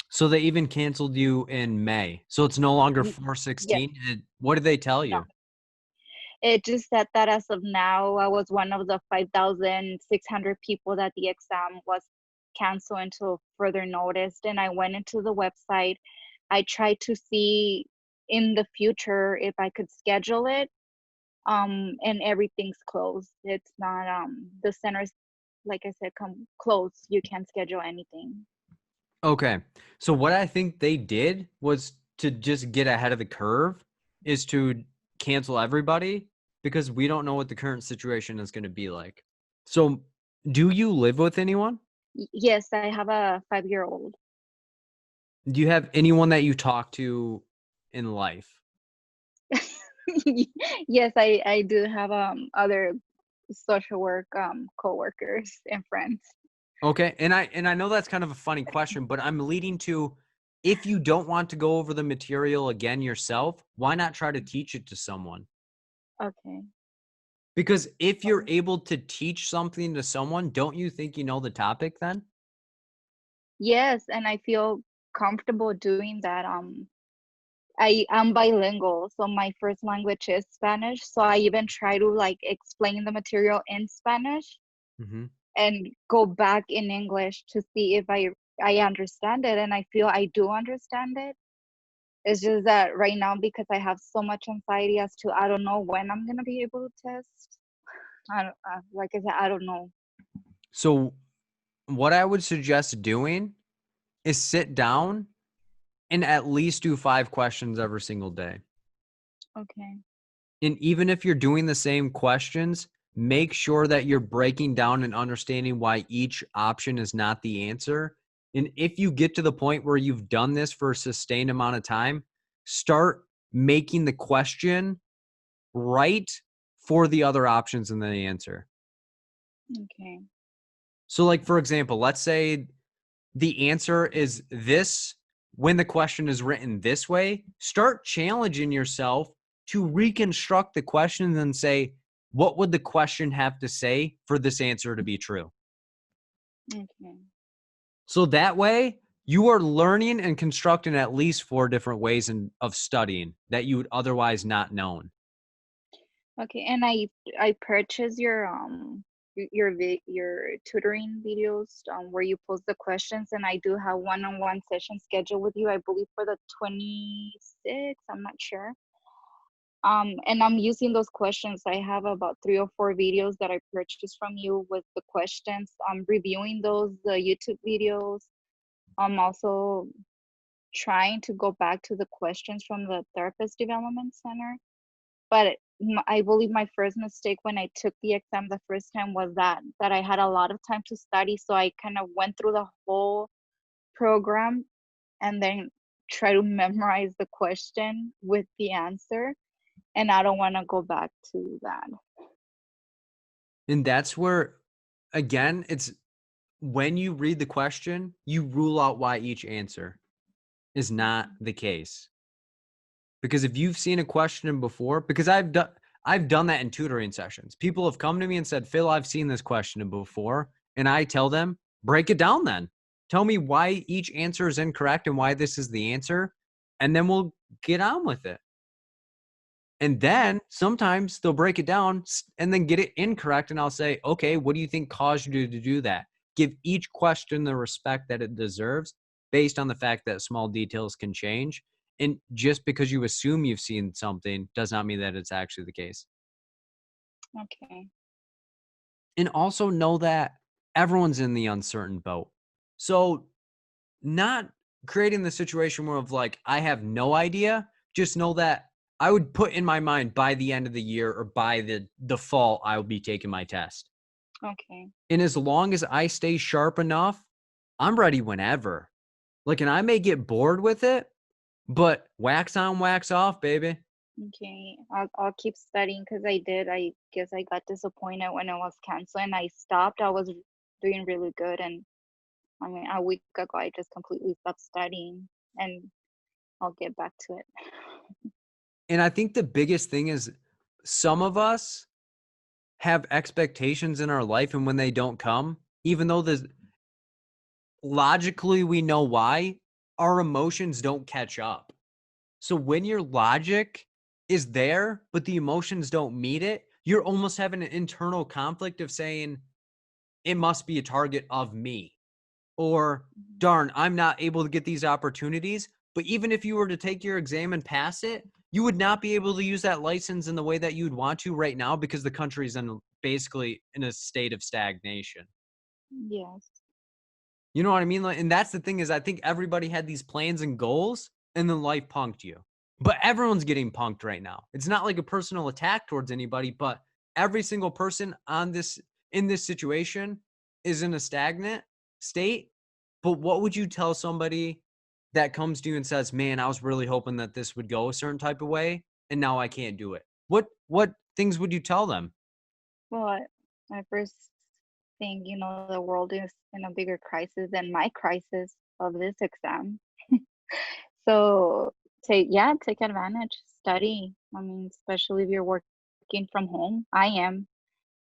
So they even canceled you in May. So it's no longer Yes. 4/16. What did they tell you? No. It just said that as of now, I was one of the 5,600 people that the exam was canceled until further notice. And I went into the website. I tried to see in the future if I could schedule it, and everything's closed. It's not, the center's, like I said, closed. You can't schedule anything. Okay. So what I think they did was to just get ahead of the curve is to cancel everybody because we don't know what the current situation is going to be like. So, do you live with anyone? Yes, I have a 5-year-old. Do you have anyone that you talk to in life? Yes, I do have other social work coworkers and friends. Okay, and I know that's kind of a funny question, but I'm leading to, if you don't want to go over the material again yourself, why not try to teach it to someone? Okay. Because if you're able to teach something to someone, don't you think you know the topic then? Yes, and I feel comfortable doing that. I am bilingual, so my first language is Spanish. So I even try to like explain the material in Spanish Mm-hmm. and go back in English to see if I understand it, and I feel I do understand it. It's just that right now, because I have so much anxiety as to I don't know when I'm gonna be able to test. I don't, like I said, I don't know. So, what I would suggest doing is sit down and at least do 5 questions every single day. Okay. And even if you're doing the same questions, make sure that you're breaking down and understanding why each option is not the answer. And if you get to the point where you've done this for a sustained amount of time, start making the question right for the other options in the answer. Okay. So, like, for example, let's say the answer is this when the question is written this way, start challenging yourself to reconstruct the question and say, what would the question have to say for this answer to be true? Okay. So that way, you are learning and constructing at least 4 different ways of studying that you would otherwise not known. Okay. And I purchased your tutoring videos where you post the questions, and I do have one-on-one session scheduled with you, I believe for the 26th, I'm not sure. And I'm using those questions. I have about 3 or 4 videos that I purchased from you with the questions. I'm reviewing the YouTube videos. I'm also trying to go back to the questions from the Therapist Development Center. But I believe my first mistake when I took the exam the first time was that I had a lot of time to study. So I kind of went through the whole program and then try to memorize the question with the answer. And I don't want to go back to that. And that's where, again, it's when you read the question, you rule out why each answer is not the case. Because if you've seen a question before, because I've done that in tutoring sessions. People have come to me and said, Phil, I've seen this question before. And I tell them, break it down then. Tell me why each answer is incorrect and why this is the answer. And then we'll get on with it. And then sometimes they'll break it down and then get it incorrect. And I'll say, okay, what do you think caused you to do that? Give each question the respect that it deserves based on the fact that small details can change. And just because you assume you've seen something does not mean that it's actually the case. Okay. And also know that everyone's in the uncertain boat. So not creating the situation where of like, I have no idea, just know that I would put in my mind by the end of the year or by the fall, I will be taking my test. Okay. And as long as I stay sharp enough, I'm ready whenever. Like, and I may get bored with it, but wax on, wax off, baby. Okay. I'll keep studying because I guess I got disappointed when it was canceled and I stopped. I was doing really good, and I mean a week ago I just completely stopped studying, and I'll get back to it. And I think the biggest thing is some of us have expectations in our life, and when they don't come, even though logically we know why, our emotions don't catch up. So when your logic is there, but the emotions don't meet it, you're almost having an internal conflict of saying, it must be a target of me. Or, darn, I'm not able to get these opportunities. But even if you were to take your exam and pass it, you would not be able to use that license in the way that you'd want to right now because the country's basically in a state of stagnation. Yes. You know what I mean? And that's the thing is I think everybody had these plans and goals and then life punked you. But everyone's getting punked right now. It's not like a personal attack towards anybody, but every single person in this situation is in a stagnant state. But what would you tell somebody that comes to you and says, man, I was really hoping that this would go a certain type of way, and now I can't do it? What things would you tell them? Well, I first think, the world is in a bigger crisis than my crisis of this exam. So take advantage, study. I mean, especially if you're working from home. I am,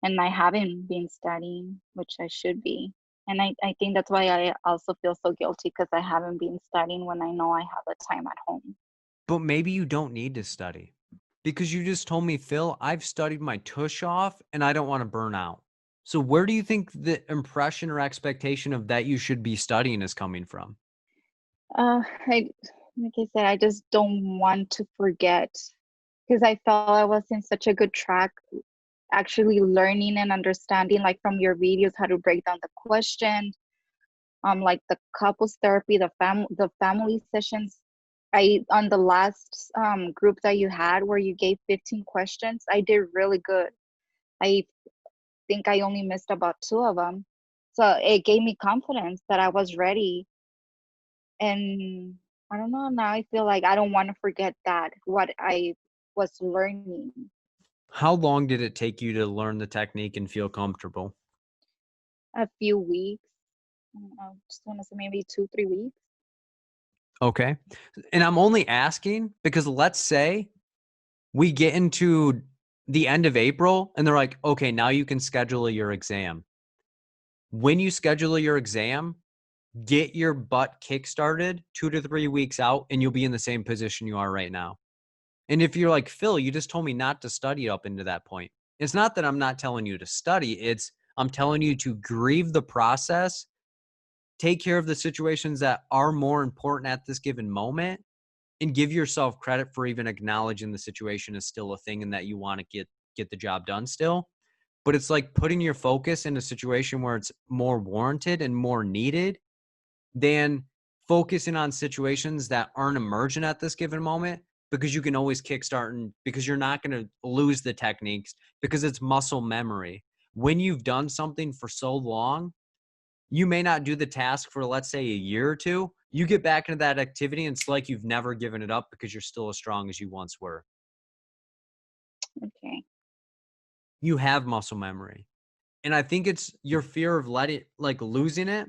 and I haven't been studying, which I should be. And I think that's why I also feel so guilty, because I haven't been studying when I know I have the time at home. But maybe you don't need to study, because you just told me, Phil, I've studied my tush off and I don't want to burn out. So where do you think the impression or expectation of that you should be studying is coming from? I like I said, I just don't want to forget, because I felt I was in such a good track, actually learning and understanding, like from your videos, how to break down the questions, like the couples therapy, the family sessions. I on the last group that you had, where you gave 15 questions, I did really good. I think I only missed about 2 of them. So it gave me confidence that I was ready. And I don't know, now I feel like I don't want to forget that, what I was learning. How long did it take you to learn the technique and feel comfortable? A few weeks. I don't know, just want to say maybe 2-3 weeks. Okay. And I'm only asking because let's say we get into the end of April and they're like, okay, now you can schedule your exam. When you schedule your exam, get your butt kickstarted 2 to 3 weeks out and you'll be in the same position you are right now. And if you're like, Phil, you just told me not to study up into that point. It's not that I'm not telling you to study. It's I'm telling you to grieve the process, take care of the situations that are more important at this given moment, and give yourself credit for even acknowledging the situation is still a thing and that you want to get the job done still. But it's like putting your focus in a situation where it's more warranted and more needed than focusing on situations that aren't emergent at this given moment, because you can always kickstart, and because you're not going to lose the techniques, because it's muscle memory. When you've done something for so long, you may not do the task for, let's say, a year or two. You get back into that activity and it's like you've never given it up because you're still as strong as you once were. Okay. You have muscle memory. And I think it's your fear of losing it,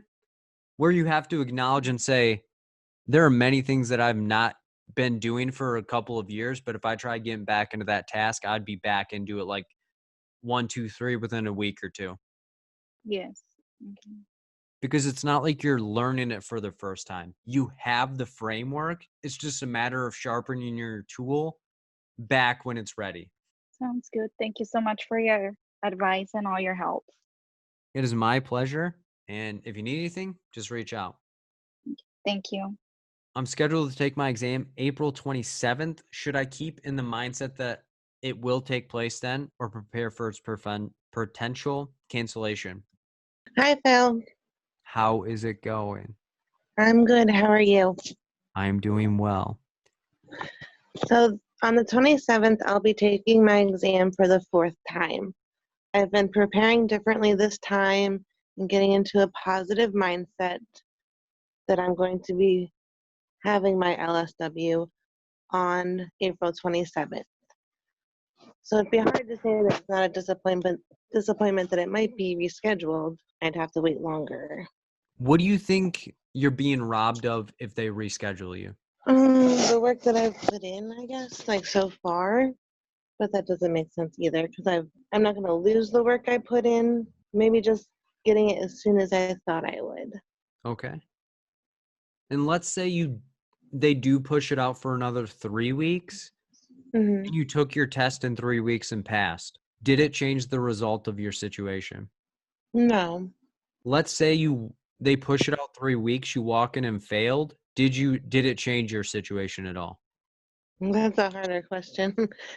where you have to acknowledge and say, there are many things that I've not been doing for a couple of years, but if I try getting back into that task, I'd be back into it like 1, 2, 3 within a week or two. Yes. Okay. Because it's not like you're learning it for the first time. You have the framework. It's just a matter of sharpening your tool back when it's ready. Sounds good. Thank you so much for your advice and all your help. It is my pleasure. And if you need anything, just reach out. Thank you. I'm scheduled to take my exam April 27th. Should I keep in the mindset that it will take place then, or prepare for its potential cancellation? Hi, Phil. How is it going? I'm good. How are you? I'm doing well. So, on the 27th, I'll be taking my exam for the 4th time. I've been preparing differently this time and getting into a positive mindset that I'm going to be having my LSW on April 27th. So, it'd be hard to say that it's not a disappointment that it might be rescheduled. I'd have to wait longer. What do you think you're being robbed of if they reschedule you? The work that I've put in, I guess, like so far, but that doesn't make sense either, because I'm not going to lose the work I put in. Maybe just getting it as soon as I thought I would. Okay. And let's say they do push it out for another 3 weeks, Mm-hmm. and you took your test in 3 weeks and passed. Did it change the result of your situation? No. Let's say they push it out 3 weeks, you walk in and failed. Did it change your situation at all? That's a harder question.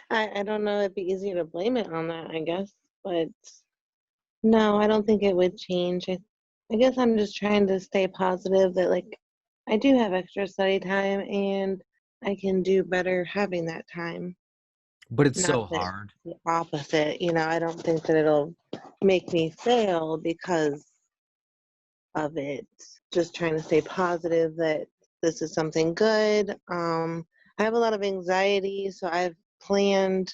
I don't know. It'd be easier to blame it on that, I guess. But no, I don't think it would change. I guess I'm just trying to stay positive that, like, I do have extra study time, and I can do better having that time. But it's Not so that hard. the opposite, I don't think that it'll make me fail because of it. Just trying to stay positive that this is something good. I have a lot of anxiety, so I've planned.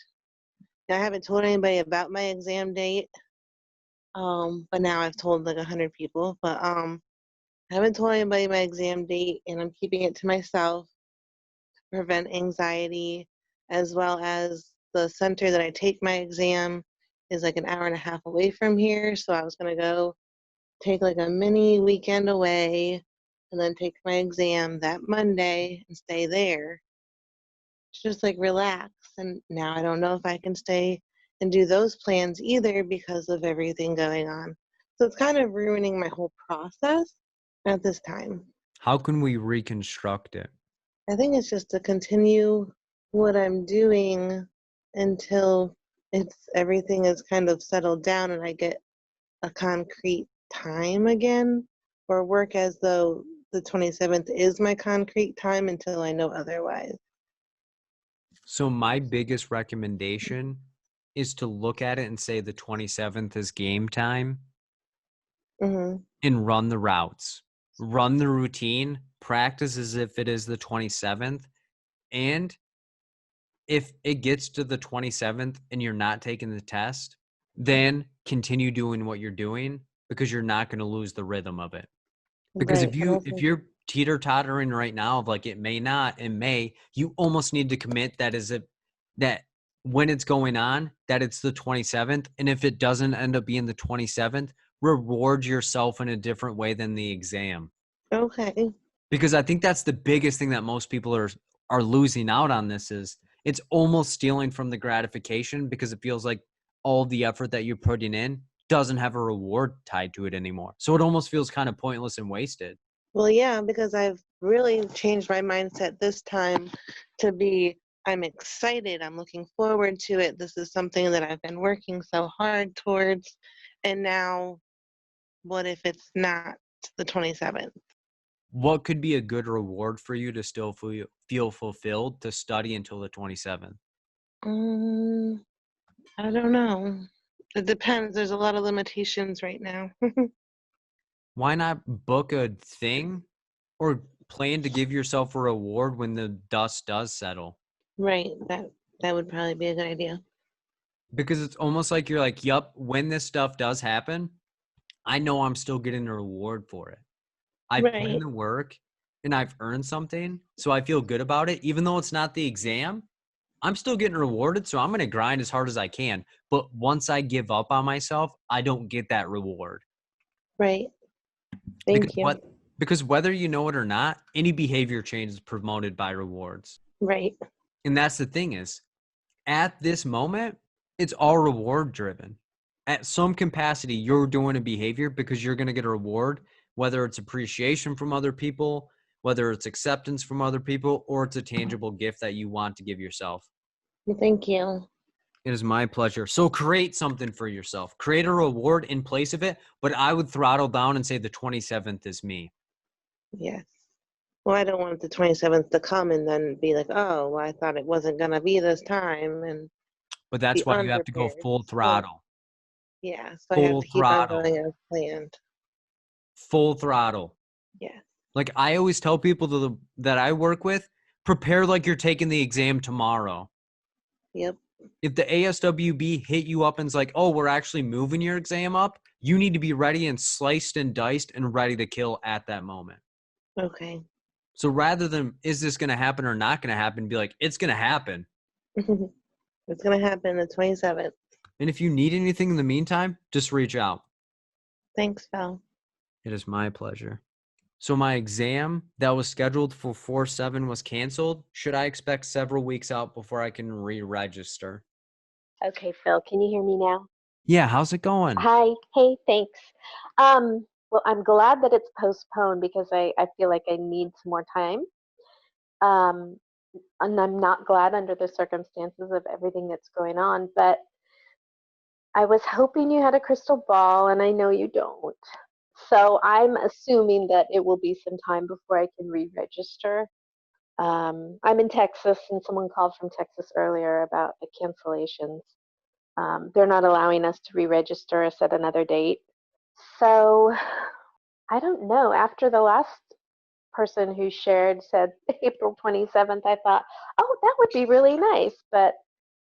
I haven't told anybody about my exam date, but now I've told like 100 people. But I haven't told anybody my exam date, and I'm keeping it to myself to prevent anxiety, as well as the center that I take my exam is like an hour and a half away from here. So I was gonna go take like a mini weekend away and then take my exam that Monday and stay there. Just like relax. And now I don't know if I can stay and do those plans either because of everything going on. So it's kind of ruining my whole process at this time. How can we reconstruct it? I think it's just to continue what I'm doing until everything is kind of settled down and I get a concrete time again, or work as though the 27th is my concrete time until I know otherwise. So my biggest recommendation is to look at it and say the 27th is game time Mm-hmm. and run the routes. Run the routine, practice as if it is the 27th. And if it gets to the 27th and you're not taking the test, then continue doing what you're doing because you're not going to lose the rhythm of it. Because Right. if you're teeter-tottering right now of like it may not, it may, you almost need to commit that when it's going on, that it's the 27th. And if it doesn't end up being the 27th, reward yourself in a different way than the exam. Okay. Because I think that's the biggest thing that most people are losing out on this is it's almost stealing from the gratification because it feels like all the effort that you're putting in doesn't have a reward tied to it anymore. So it almost feels kind of pointless and wasted. Well, yeah, because I've really changed my mindset this time to be I'm excited. I'm looking forward to it. This is something that I've been working so hard towards. And now, what if it's not the 27th? What could be a good reward for you to still feel fulfilled to study until the 27th? I don't know. It depends. There's a lot of limitations right now. Why not book a thing or plan to give yourself a reward when the dust does settle? Right. That would probably be a good idea. Because it's almost like you're like, yup, when this stuff does happen, I know I'm still getting a reward for it. I put in Right. the work and I've earned something, so I feel good about it. Even though it's not the exam, I'm still getting rewarded, so I'm going to grind as hard as I can. But once I give up on myself, I don't get that reward. Right. Thank you. Because whether you know it or not, any behavior change is promoted by rewards. Right. And that's the thing is, at this moment, it's all reward driven. At some capacity, you're doing a behavior because you're going to get a reward, whether it's appreciation from other people, whether it's acceptance from other people, or it's a tangible gift that you want to give yourself. Well, thank you. It is my pleasure. So create something for yourself. Create a reward in place of it, but I would throttle down and say the 27th is me. Yes. Well, I don't want the 27th to come and then be like, oh, well, I thought it wasn't going to be this time and But that's be why you have to go unprepared. full throttle. Yeah, so I have Full to keep on throttle. going as planned. Full throttle. Yes. Like I always tell people that I work with, prepare like you're taking the exam tomorrow. Yep. If the ASWB hit you up and is like, oh, we're actually moving your exam up, you need to be ready and sliced and diced and ready to kill at that moment. Okay. So rather than, is this going to happen or not going to happen, be like, it's going to happen. It's going to happen the 27th. And if you need anything in the meantime, just reach out. Thanks, Val. It is my pleasure. So my exam that was scheduled for 4/7 was canceled. Should I expect several weeks out before I can re-register? Okay, Phil, can you hear me now? Yeah, how's it going? Hi. Hey, thanks. Well, I'm glad that it's postponed because I feel like I need some more time. And I'm not glad under the circumstances of everything that's going on, but I was hoping you had a crystal ball, and I know you don't. So I'm assuming that it will be some time before I can re-register. I'm in Texas, and someone called from Texas earlier about the cancellations. They're not allowing us to re-register us at another date. So I don't know. After the last person who shared said April 27th, I thought, oh, that would be really nice. But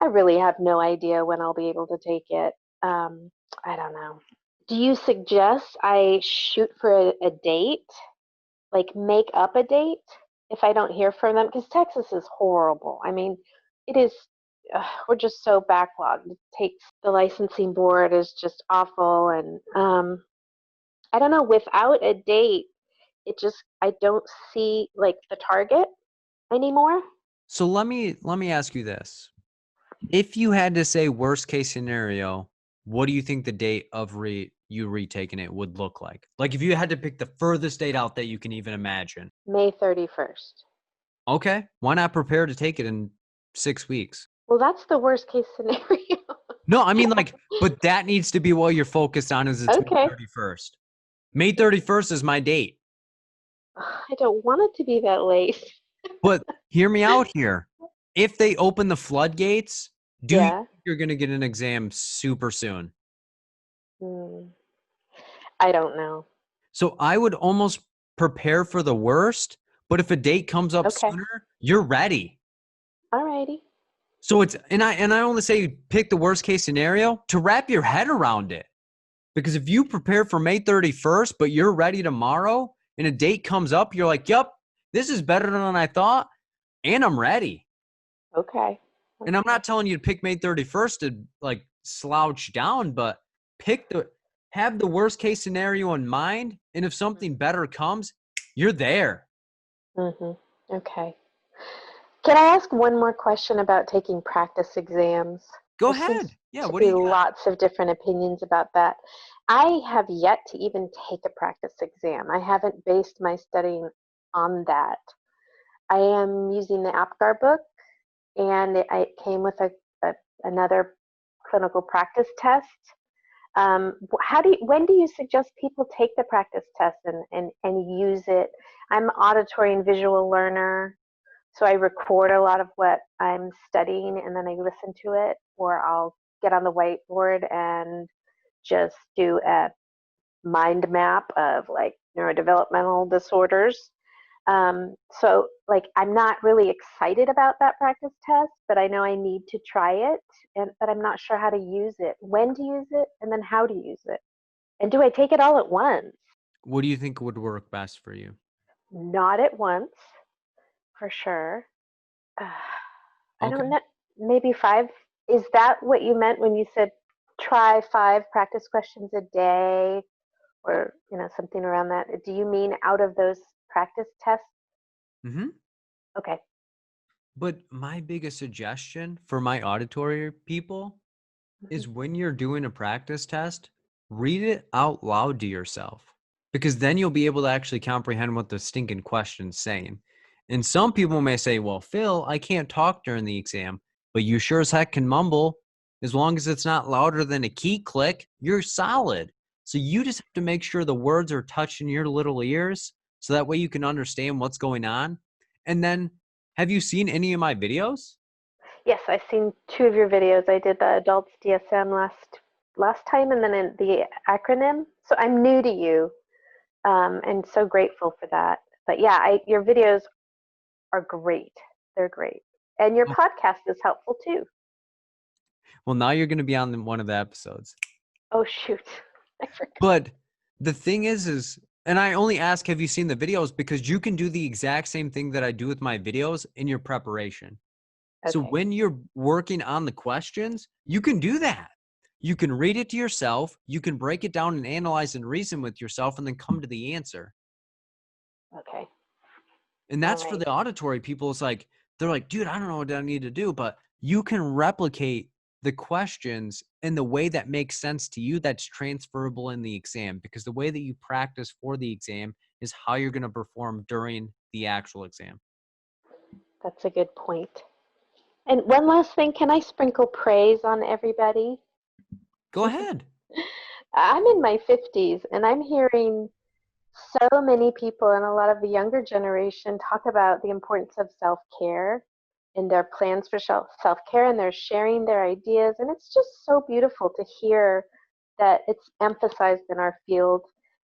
I really have no idea when I'll be able to take it. I don't know. Do you suggest I shoot for a date? Like make up a date if I don't hear from them? Because Texas is horrible. I mean, it is, we're just so backlogged. It takes, the licensing board is just awful. And I don't know, without a date, it just, I don't see like the target anymore. So let me ask you this. If you had to say worst case scenario, what do you think the date of you retaking it would look like? Like if you had to pick the furthest date out that you can even imagine. May 31st. Okay. Why not prepare to take it in 6 weeks? Well, that's the worst case scenario. No, I mean like, but that needs to be what you're focused on is it's Okay. May 31st. May 31st is my date. I don't want it to be that late. But hear me out here. If they open the floodgates, do you Yeah. think you're going to get an exam super soon? I don't know. So I would almost prepare for the worst, but if a date comes up Okay. sooner, you're ready. Alrighty. So it's and I only say pick the worst case scenario to wrap your head around it. Because if you prepare for May 31st, but you're ready tomorrow and a date comes up, you're like, "Yep, this is better than I thought, and I'm ready." Okay. And I'm not telling you to pick May 31st to like slouch down, but have the worst case scenario in mind. And if something better comes, you're there. Mm-hmm. Okay. Can I ask one more question about taking practice exams? Go There seems ahead. Yeah. to What do be you got? lots of different opinions about that. I have yet to even take a practice exam. I haven't based my studying on that. I am using the APGAR book, and it came with another clinical practice test. When do you suggest people take the practice test and use it? I'm an auditory and visual learner, so I record a lot of what I'm studying and then I listen to it, or I'll get on the whiteboard and just do a mind map of like neurodevelopmental disorders. So like I'm not really excited about that practice test, but I know I need to try it, but I'm not sure how to use it, when to use it, and then how to use it. And do I take it all at once? What do you think would work best for you? Not at once, for sure. I Okay. don't know. Maybe 5. Is that what you meant when you said try 5 practice questions a day, or something around that? Do you mean out of those practice tests? Mm-hmm. Okay. But my biggest suggestion for my auditory people is when you're doing a practice test, read it out loud to yourself, because then you'll be able to actually comprehend what the stinking question's saying. And some people may say, well, Phil, I can't talk during the exam, but you sure as heck can mumble. As long as it's not louder than a key click, you're solid. So you just have to make sure the words are touching your little ears so that way you can understand what's going on. And then, have you seen any of my videos? Yes, I've seen 2 of your videos. I did the adults DSM last time, and then in the acronym. So I'm new to you, and so grateful for that. But yeah, your videos are great. They're great, and your podcast is helpful too. Well, now you're going to be on one of the episodes. Oh shoot, I forgot. But the thing is, and I only ask, have you seen the videos? Because you can do the exact same thing that I do with my videos in your preparation. So Okay. when you're working on the questions, you can do that. You can read it to yourself. You can break it down and analyze and reason with yourself and then come to the answer. Okay. And that's for Alright. the auditory people. It's like, they're like, dude, I don't know what I need to do. But you can replicate the questions in the way that makes sense to you, that's transferable in the exam, because the way that you practice for the exam is how you're going to perform during the actual exam. That's a good point. And one last thing, can I sprinkle praise on everybody? Go ahead. I'm in my 50s, and I'm hearing So many people and a lot of the younger generation talk about the importance of self-care and their plans for self-care, and they're sharing their ideas. And it's just so beautiful to hear that it's emphasized in our field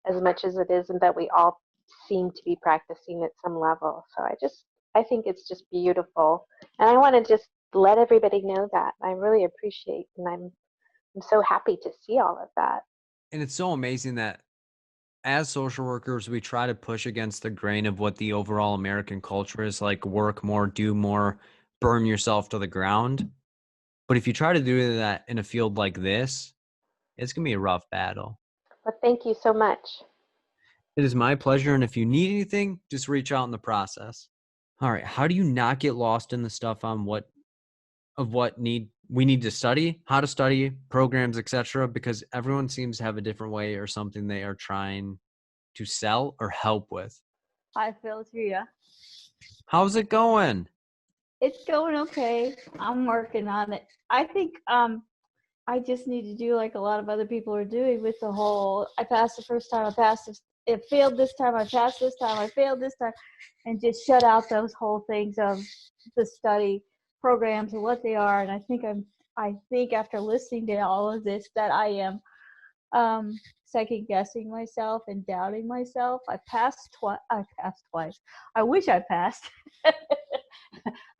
as much as it is, and that we all seem to be practicing at some level. So I think it's just beautiful. And I want to just let everybody know that. I really appreciate, and I'm so happy to see all of that. And it's so amazing that as social workers, we try to push against the grain of what the overall American culture is, like work more, do more, burn yourself to the ground. But if you try to do that in a field like this, it's going to be a rough battle. But thank you so much. It is my pleasure. And if you need anything, just reach out in the process. All right. How do you not get lost in the stuff on what we need to study, how to study, programs, etc.? Because everyone seems to have a different way or something they are trying to sell or help with. Hi, Philtria. How's it going? It's going okay. I'm working on it. I think I just need to do like a lot of other people are doing with the whole, I passed the first time, I passed this, it failed this time, I passed this time, I failed this time, and just shut out those whole things of the study programs and what they are. And I think after listening to all of this that I am second guessing myself and doubting myself. I passed twice. I wish I passed.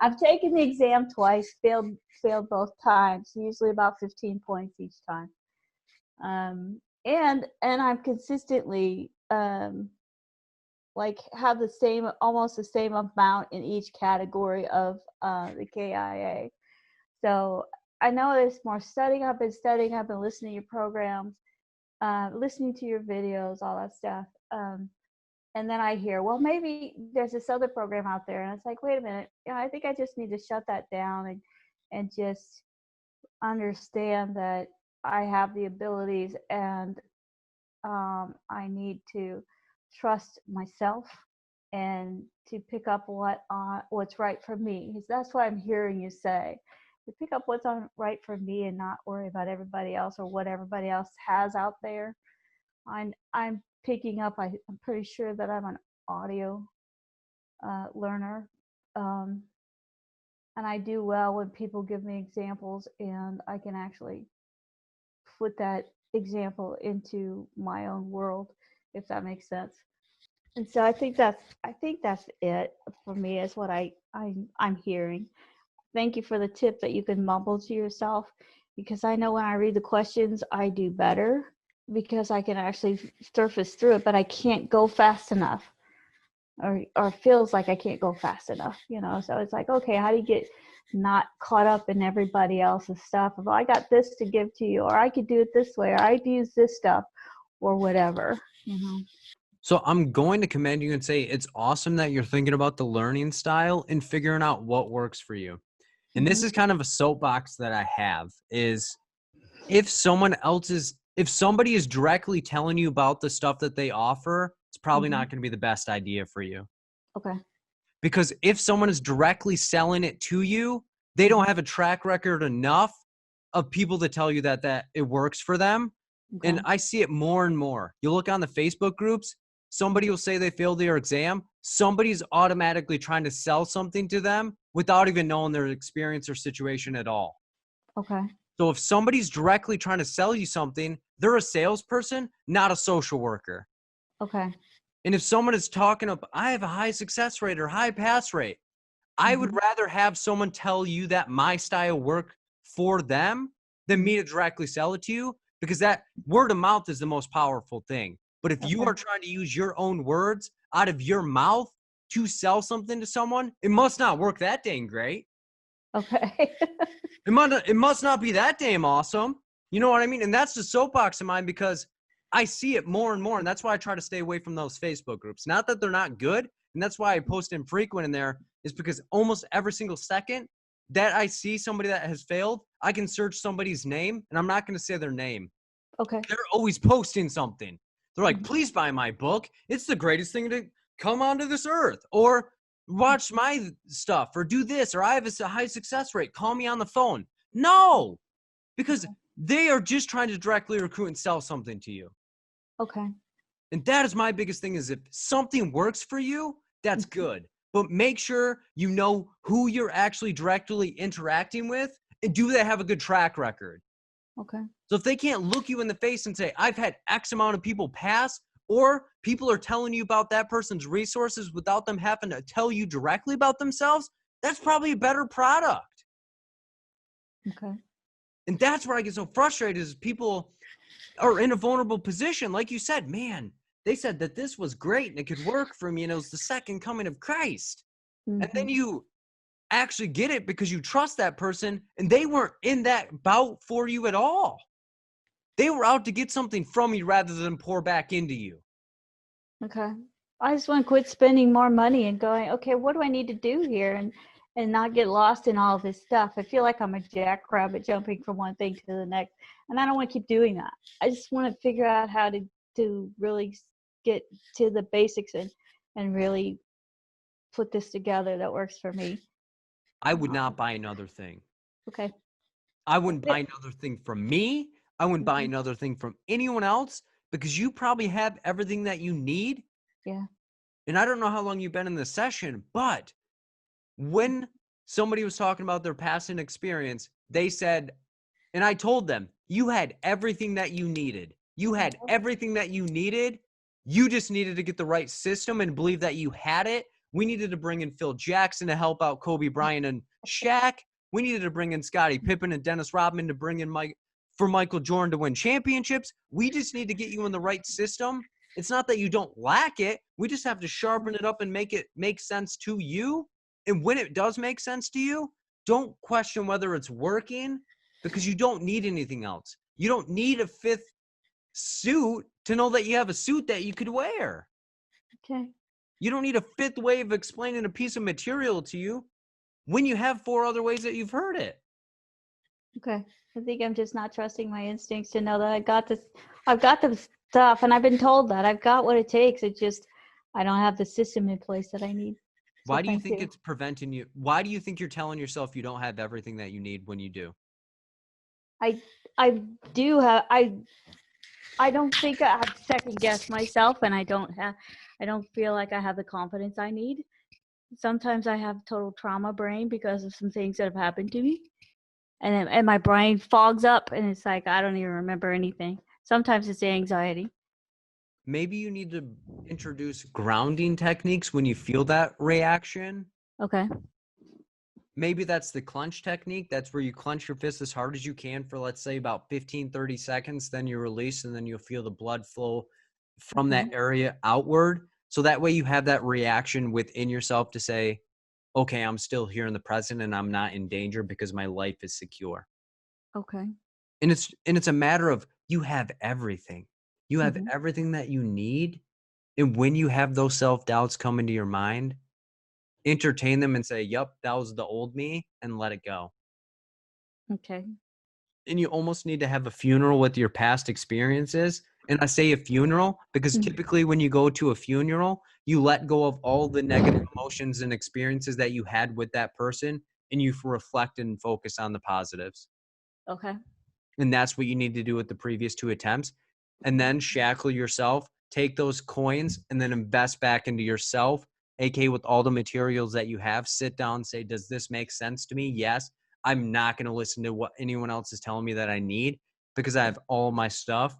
I've taken the exam twice, failed both times, usually about 15 points each time. And I'm consistently like have almost the same amount in each category of the KIA. So I know there's more studying. I've been studying, I've been listening to your programs, listening to your videos, all that stuff. And then I hear, well, maybe there's this other program out there. And it's like, wait a minute. I think I just need to shut that down and just understand that I have the abilities, and I need to trust myself and to pick up what's right for me. Because that's what I'm hearing you say. To pick up what's right for me and not worry about everybody else or what everybody else has out there. I'm picking up, I'm pretty sure that I'm an audio learner, and I do well when people give me examples and I can actually put that example into my own world, if that makes sense. And so I think that's it for me, is what I'm hearing. Thank you for the tip that you can mumble to yourself, because I know when I read the questions, I do better because I can actually surface through it, but I can't go fast enough, or feels like I can't go fast enough, So it's like, okay, how do you get not caught up in everybody else's stuff? Well, I got this to give to you, or I could do it this way, or I'd use this stuff, or whatever, So I'm going to commend you and say it's awesome that you're thinking about the learning style and figuring out what works for you. And this is kind of a soapbox that I have, is if somebody is directly telling you about the stuff that they offer, it's probably not going to be the best idea for you. Okay. Because if someone is directly selling it to you, they don't have a track record enough of people to tell you that it works for them. Okay. And I see it more and more. You look on the Facebook groups, somebody will say they failed their exam. Somebody's automatically trying to sell something to them without even knowing their experience or situation at all. Okay. So if somebody's directly trying to sell you something, they're a salesperson, not a social worker. Okay. And if someone is talking about, I have a high success rate or high pass rate, I would rather have someone tell you that my style work for them than me to directly sell it to you, because that word of mouth is the most powerful thing. But if you are trying to use your own words out of your mouth to sell something to someone, it must not work that dang great. Okay. It must not be that damn awesome. You know what I mean? And that's the soapbox of mine, because I see it more and more. And that's why I try to stay away from those Facebook groups. Not that they're not good. And that's why I post infrequent in there, is because almost every single second that I see somebody that has failed, I can search somebody's name, and I'm not going to say their name. Okay. They're always posting something. They're like, please buy my book. It's the greatest thing to come onto this earth. Or watch my stuff, or do this, or I have a high success rate. Call me on the phone. No, because they are just trying to directly recruit and sell something to you. Okay. And that is my biggest thing, is if something works for you, that's good. But make sure you know who you're actually directly interacting with, and do they have a good track record? Okay. So if they can't look you in the face and say, I've had X amount of people pass, or people are telling you about that person's resources without them having to tell you directly about themselves, that's probably a better product. Okay. And that's where I get so frustrated, is people are in a vulnerable position. Like you said, man, they said that this was great and it could work for me and it was the second coming of Christ. Mm-hmm. And then you actually get it because you trust that person, and they weren't in that bout for you at all. They were out to get something from you rather than pour back into you. Okay. I just want to quit spending more money and going, okay, what do I need to do here? And not get lost in all this stuff. I feel like I'm a jackrabbit jumping from one thing to the next. And I don't want to keep doing that. I just want to figure out how to really get to the basics and really put this together that works for me. I would not buy another thing. Okay. I wouldn't buy another thing from me. I wouldn't buy another thing from anyone else, because you probably have everything that you need. Yeah. And I don't know how long you've been in this session, but when somebody was talking about their past and experience, they said, and I told them, you had everything that you needed. You had everything that you needed. You just needed to get the right system and believe that you had it. We needed to bring in Phil Jackson to help out Kobe Bryant and Shaq. We needed to bring in Scottie Pippen and Dennis Rodman to bring in Michael Jordan to win championships. We just need to get you in the right system. It's not that you don't lack it. We just have to sharpen it up and make it make sense to you. And when it does make sense to you, don't question whether it's working, because you don't need anything else. You don't need a fifth suit to know that you have a suit that you could wear. Okay. You don't need a fifth way of explaining a piece of material to you when you have 4 other ways that you've heard it. Okay. I think I'm just not trusting my instincts to know that I've got the stuff, and I've been told that I've got what it takes. It's just, I don't have the system in place that I need. So Why do you thank think it's preventing you? Why do you think you're telling yourself you don't have everything that you need when you do? I do have, I don't think I have second guessed myself, and I don't feel like I have the confidence I need. Sometimes I have total trauma brain because of some things that have happened to me. And my brain fogs up, and it's like, I don't even remember anything. Sometimes it's the anxiety. Maybe you need to introduce grounding techniques when you feel that reaction. Okay. Maybe that's the clench technique. That's where you clench your fist as hard as you can for, let's say, about 15, 30 seconds. Then you release, and then you'll feel the blood flow from that area outward. So that way you have that reaction within yourself to say, okay, I'm still here in the present and I'm not in danger because my life is secure. Okay. And it's a matter of, you have everything. You have everything that you need. And when you have those self-doubts come into your mind, entertain them and say, yep, that was the old me, and let it go. Okay. And you almost need to have a funeral with your past experiences. And I say a funeral because typically when you go to a funeral, you let go of all the negative emotions and experiences that you had with that person, and you reflect and focus on the positives. Okay. And that's what you need to do with the previous 2 attempts. And then shackle yourself, take those coins, and then invest back into yourself, aka with all the materials that you have. Sit down, say, does this make sense to me? Yes. I'm not going to listen to what anyone else is telling me that I need, because I have all my stuff.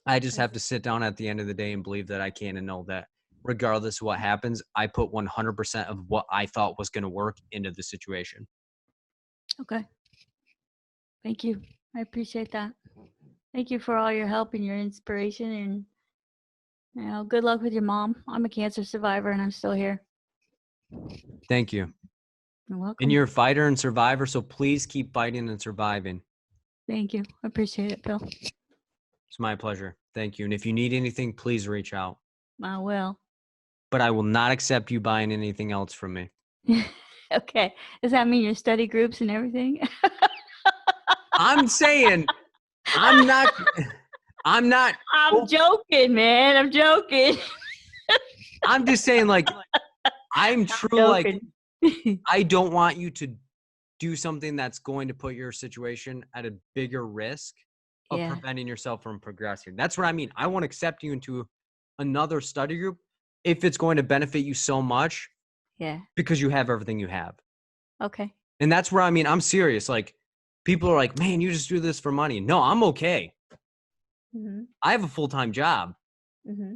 I just have to sit down at the end of the day and believe that I can, and know that regardless of what happens, I put 100% of what I thought was going to work into the situation. Okay. Thank you. I appreciate that. Thank you for all your help and your inspiration, and good luck with your mom. I'm a cancer survivor, and I'm still here. Thank you. You're welcome. And you're a fighter and survivor, so please keep fighting and surviving. Thank you. I appreciate it, Bill. It's my pleasure. Thank you. And if you need anything, please reach out. I will. But I will not accept you buying anything else from me. Okay. Does that mean your study groups and everything? I'm saying, I'm not. I'm joking, man. I'm joking. I'm just saying, like, I'm true. Like, I don't want you to do something that's going to put your situation at a bigger risk of preventing yourself from progressing. That's what I mean. I won't accept you into another study group if it's going to benefit you so much Yeah. because you have everything you have. Okay. And that's where, I mean, I'm serious. Like, people are like, man, you just do this for money. No, I'm okay. Mm-hmm. I have a full-time job, Mm-hmm.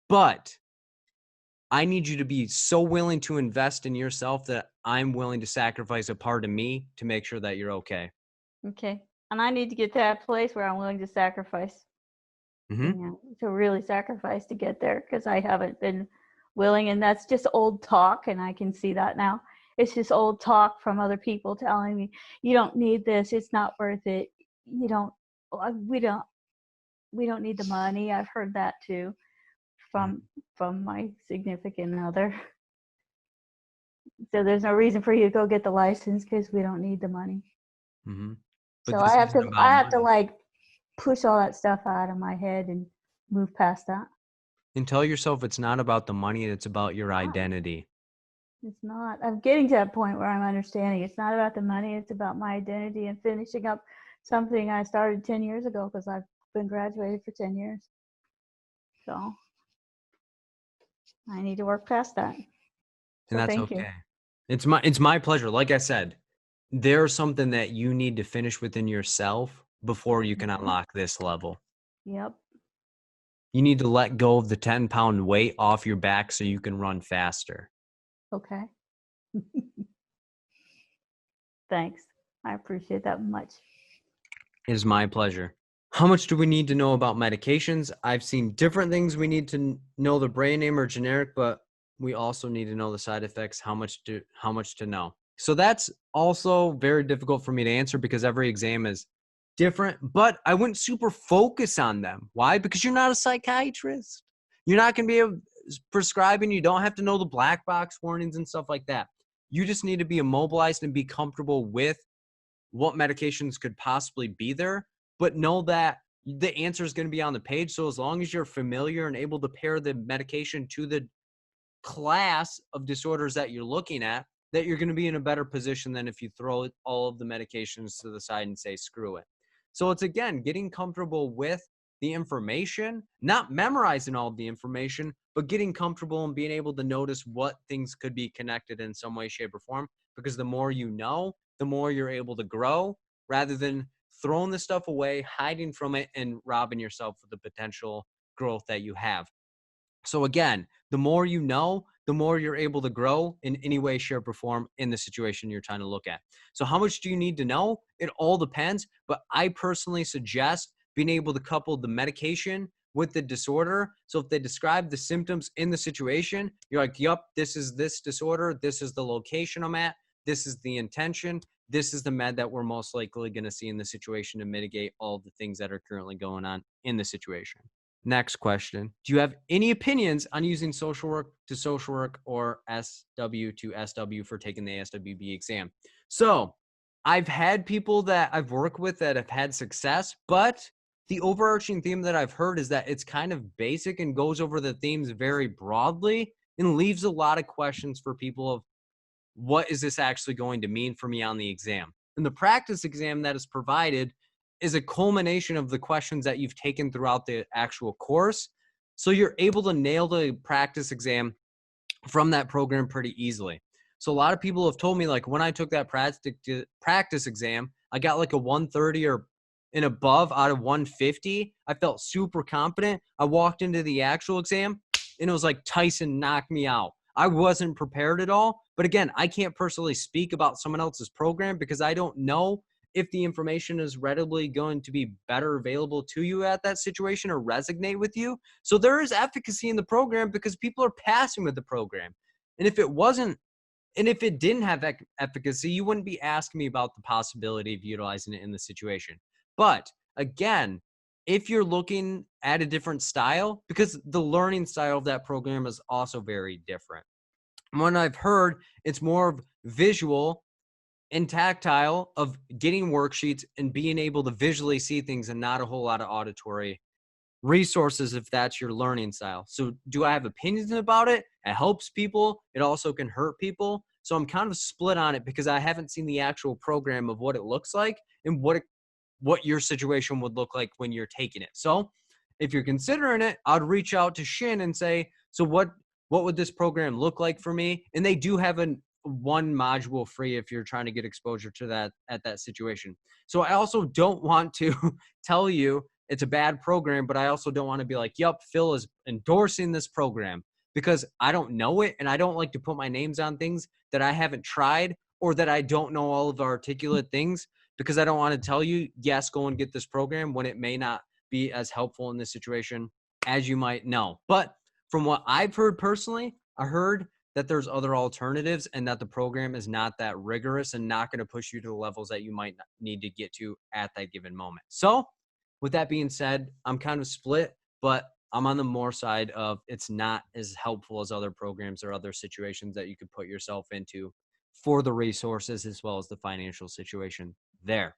but I need you to be so willing to invest in yourself that I'm willing to sacrifice a part of me to make sure that you're okay. Okay. And I need to get to that place where I'm willing to sacrifice. Mm-hmm. To really sacrifice to get there, because I haven't been willing, and that's just old talk, and I can see that now. It's just old talk from other people telling me, you don't need this, it's not worth it, you don't, we don't need the money. I've heard that too from my significant other. So there's no reason for you to go get the license because we don't need the money. Mm-hmm. So I have to like push all that stuff out of my head and move past that. And tell yourself it's not about the money, it's about your identity. It's not. I'm getting to that point where I'm understanding it's not about the money, it's about my identity and finishing up something I started 10 years ago, because I've been graduated for 10 years. So I need to work past that. And So that's thank okay. you. It's my pleasure. Like I said, there's something that you need to finish within yourself before you can unlock this level. Yep. You need to let go of the 10-pound weight off your back so you can run faster. Okay. Thanks. I appreciate that much. It is my pleasure. How much do we need to know about medications? I've seen different things. We need to know the brand name or generic, but we also need to know the side effects, how much to know. So that's also very difficult for me to answer because every exam is different, but I wouldn't super focus on them. Why? Because you're not a psychiatrist. You're not going to be able to prescribe, and you don't have to know the black box warnings and stuff like that. You just need to be immobilized and be comfortable with what medications could possibly be there, but know that the answer is going to be on the page. So as long as you're familiar and able to pair the medication to the class of disorders that you're looking at, that you're going to be in a better position than if you throw all of the medications to the side and say, screw it. So it's, again, getting comfortable with the information, not memorizing all of the information, but getting comfortable and being able to notice what things could be connected in some way, shape, or form. Because the more you know, the more you're able to grow, rather than throwing the stuff away, hiding from it, and robbing yourself of the potential growth that you have. So again, the more you know, the more you're able to grow in any way, shape, or form in the situation you're trying to look at. So how much do you need to know? It all depends, but I personally suggest being able to couple the medication with the disorder. So if they describe the symptoms in the situation, you're like, yup, this is this disorder, this is the location I'm at, this is the intention, this is the med that we're most likely going to see in the situation to mitigate all of the things that are currently going on in the situation. Next question. Do you have any opinions on using social work to social work or SW to SW for taking the ASWB exam? So I've had people that I've worked with that have had success, but the overarching theme that I've heard is that it's kind of basic and goes over the themes very broadly and leaves a lot of questions for people of what is this actually going to mean for me on the exam? And the practice exam that is provided is a culmination of the questions that you've taken throughout the actual course. So you're able to nail the practice exam from that program pretty easily. So a lot of people have told me, like, when I took that practice exam, I got like a 130 or and above out of 150. I felt super confident. I walked into the actual exam and it was like Tyson knocked me out. I wasn't prepared at all. But again, I can't personally speak about someone else's program because I don't know if the information is readily going to be better available to you at that situation or resonate with you. So there is efficacy in the program because people are passing with the program. And if it didn't have efficacy, you wouldn't be asking me about the possibility of utilizing it in the situation. But again, if you're looking at a different style, because the learning style of that program is also very different. When I've heard, it's more of visual and tactile, of getting worksheets and being able to visually see things and not a whole lot of auditory resources if that's your learning style. So do I have opinions about it? It helps people. It also can hurt people. So I'm kind of split on it because I haven't seen the actual program of what it looks like and what your situation would look like when you're taking it. So if you're considering it, I'd reach out to Shin and say, so what would this program look like for me? And they do have one module free if you're trying to get exposure to that at that situation. So I also don't want to tell you it's a bad program, but I also don't want to be like, yep, Phil is endorsing this program, because I don't know it. And I don't like to put my names on things that I haven't tried or that I don't know all of the articulate things, because I don't want to tell you, yes, go and get this program when it may not be as helpful in this situation as you might know. But from what I've heard personally, I heard that there's other alternatives and that the program is not that rigorous and not going to push you to the levels that you might need to get to at that given moment. So with that being said, I'm kind of split, but I'm on the more side of it's not as helpful as other programs or other situations that you could put yourself into for the resources as well as the financial situation there.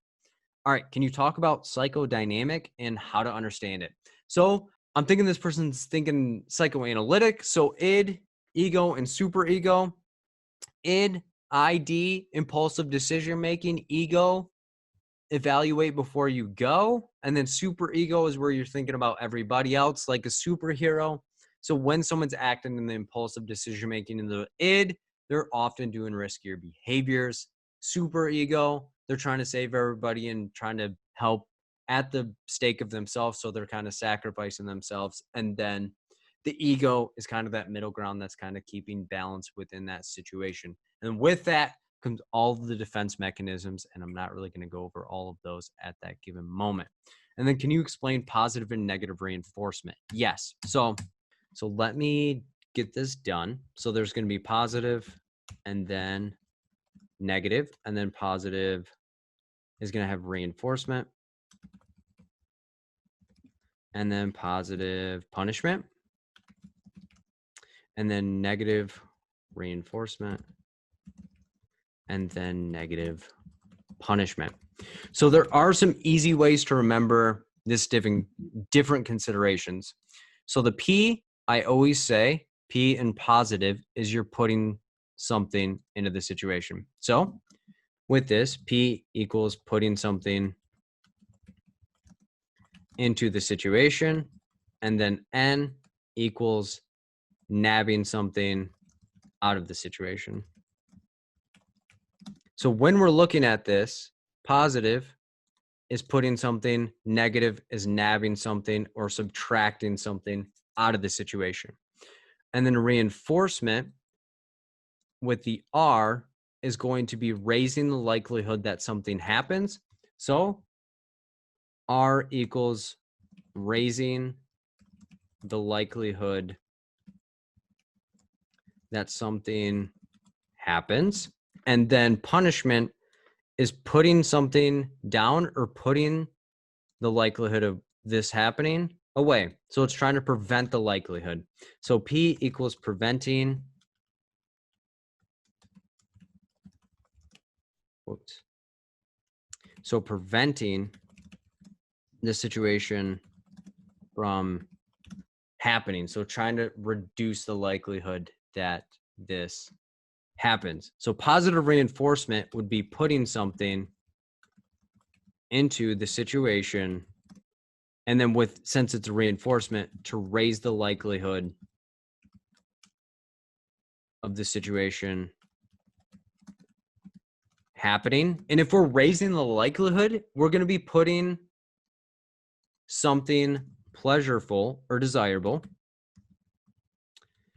All right, can you talk about psychodynamic and how to understand it? So I'm thinking this person's thinking psychoanalytic. So id, ego, and superego. Id, ID, impulsive decision making. Ego, evaluate before you go. And then superego is where you're thinking about everybody else like a superhero. So when someone's acting in the impulsive decision making in the id, they're often doing riskier behaviors. Superego, they're trying to save everybody and trying to help at the stake of themselves. So they're kind of sacrificing themselves. And then the ego is kind of that middle ground that's kind of keeping balance within that situation. And with that comes all of the defense mechanisms. And I'm not really going to go over all of those at that given moment. And then can you explain positive and negative reinforcement? Yes. So let me get this done. So there's going to be positive and then negative, and then positive is going to have reinforcement, and then positive punishment, and then negative reinforcement, and then negative punishment. So there are some easy ways to remember this different considerations. So the P, I always say, P in positive is you're putting something into the situation. So with this, P equals putting something into the situation, and then N equals nabbing something out of the situation. So when we're looking at this, positive is putting something, negative is nabbing something or subtracting something out of the situation. And then reinforcement with the R is going to be raising the likelihood that something happens. So R equals raising the likelihood that something happens. And then punishment is putting something down or putting the likelihood of this happening away. So it's trying to prevent the likelihood. So P equals preventing. Whoops. So preventing the situation from happening. So trying to reduce the likelihood that this happens. So positive reinforcement would be putting something into the situation, and then since it's a reinforcement, to raise the likelihood of the situation happening. And if we're raising the likelihood, we're going to be putting something pleasurable or desirable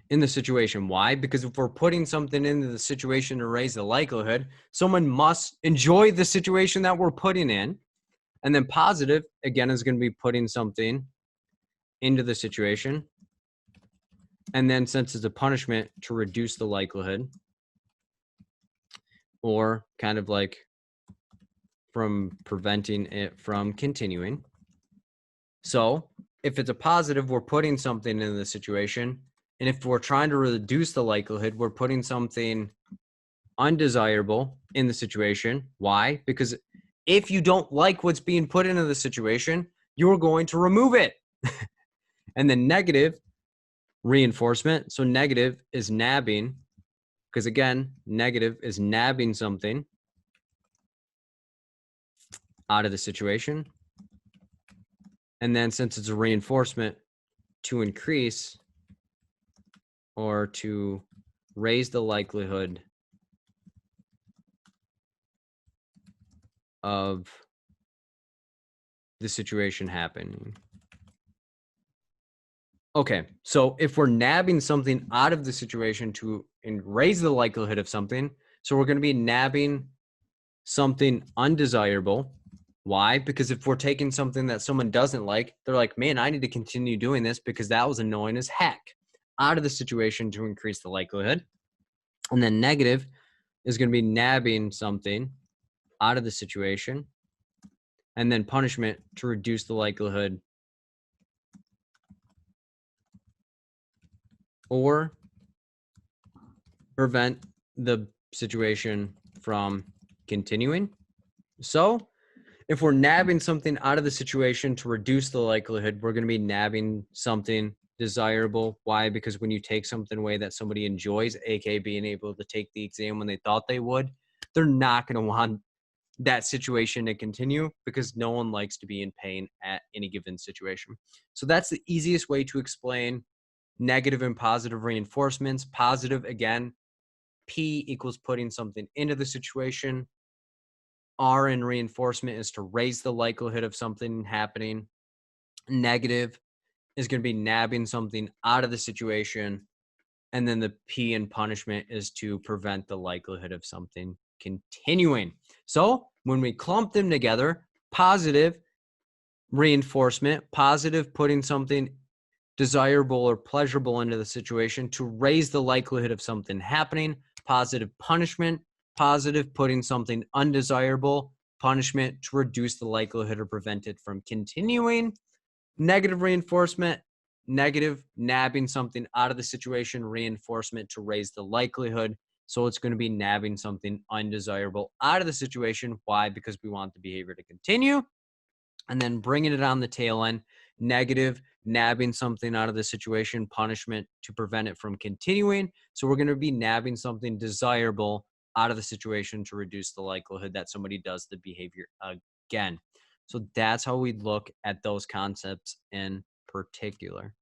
in the situation. Why? Because if we're putting something into the situation to raise the likelihood, someone must enjoy the situation that we're putting in. And then positive, again, is going to be putting something into the situation. And then since it's a punishment, to reduce the likelihood, or kind of like from preventing it from continuing. So if it's a positive, we're putting something into the situation. And if we're trying to reduce the likelihood, we're putting something undesirable in the situation. Why? Because if you don't like what's being put into the situation, you're going to remove it. And then negative reinforcement. So negative is nabbing, because again, negative is nabbing something out of the situation. And then since it's a reinforcement, to increase or to raise the likelihood of the situation happening. Okay, so if we're nabbing something out of the situation to raise the likelihood of something, so we're going to be nabbing something undesirable. Why? Because if we're taking something that someone doesn't like, they're like, man, I need to continue doing this because that was annoying as heck, out of the situation to increase the likelihood. And then negative is going to be nabbing something out of the situation. And then punishment to reduce the likelihood or prevent the situation from continuing. So if we're nabbing something out of the situation to reduce the likelihood, we're going to be nabbing something desirable. Why? Because when you take something away that somebody enjoys, aka being able to take the exam when they thought they would, they're not going to want that situation to continue because no one likes to be in pain at any given situation. So that's the easiest way to explain negative and positive reinforcements. Positive, again, P equals putting something into the situation. R in reinforcement is to raise the likelihood of something happening. Negative is going to be nabbing something out of the situation. And then the P in punishment is to prevent the likelihood of something continuing. So when we clump them together, positive reinforcement, positive putting something desirable or pleasurable into the situation to raise the likelihood of something happening, positive punishment, positive putting something undesirable, punishment to reduce the likelihood or prevent it from continuing, negative reinforcement, negative nabbing something out of the situation, reinforcement to raise the likelihood. So it's going to be nabbing something undesirable out of the situation. Why? Because we want the behavior to continue. And then bringing it on the tail end, negative, nabbing something out of the situation, punishment to prevent it from continuing. So we're going to be nabbing something desirable out of the situation to reduce the likelihood that somebody does the behavior again. So that's how we look at those concepts in particular.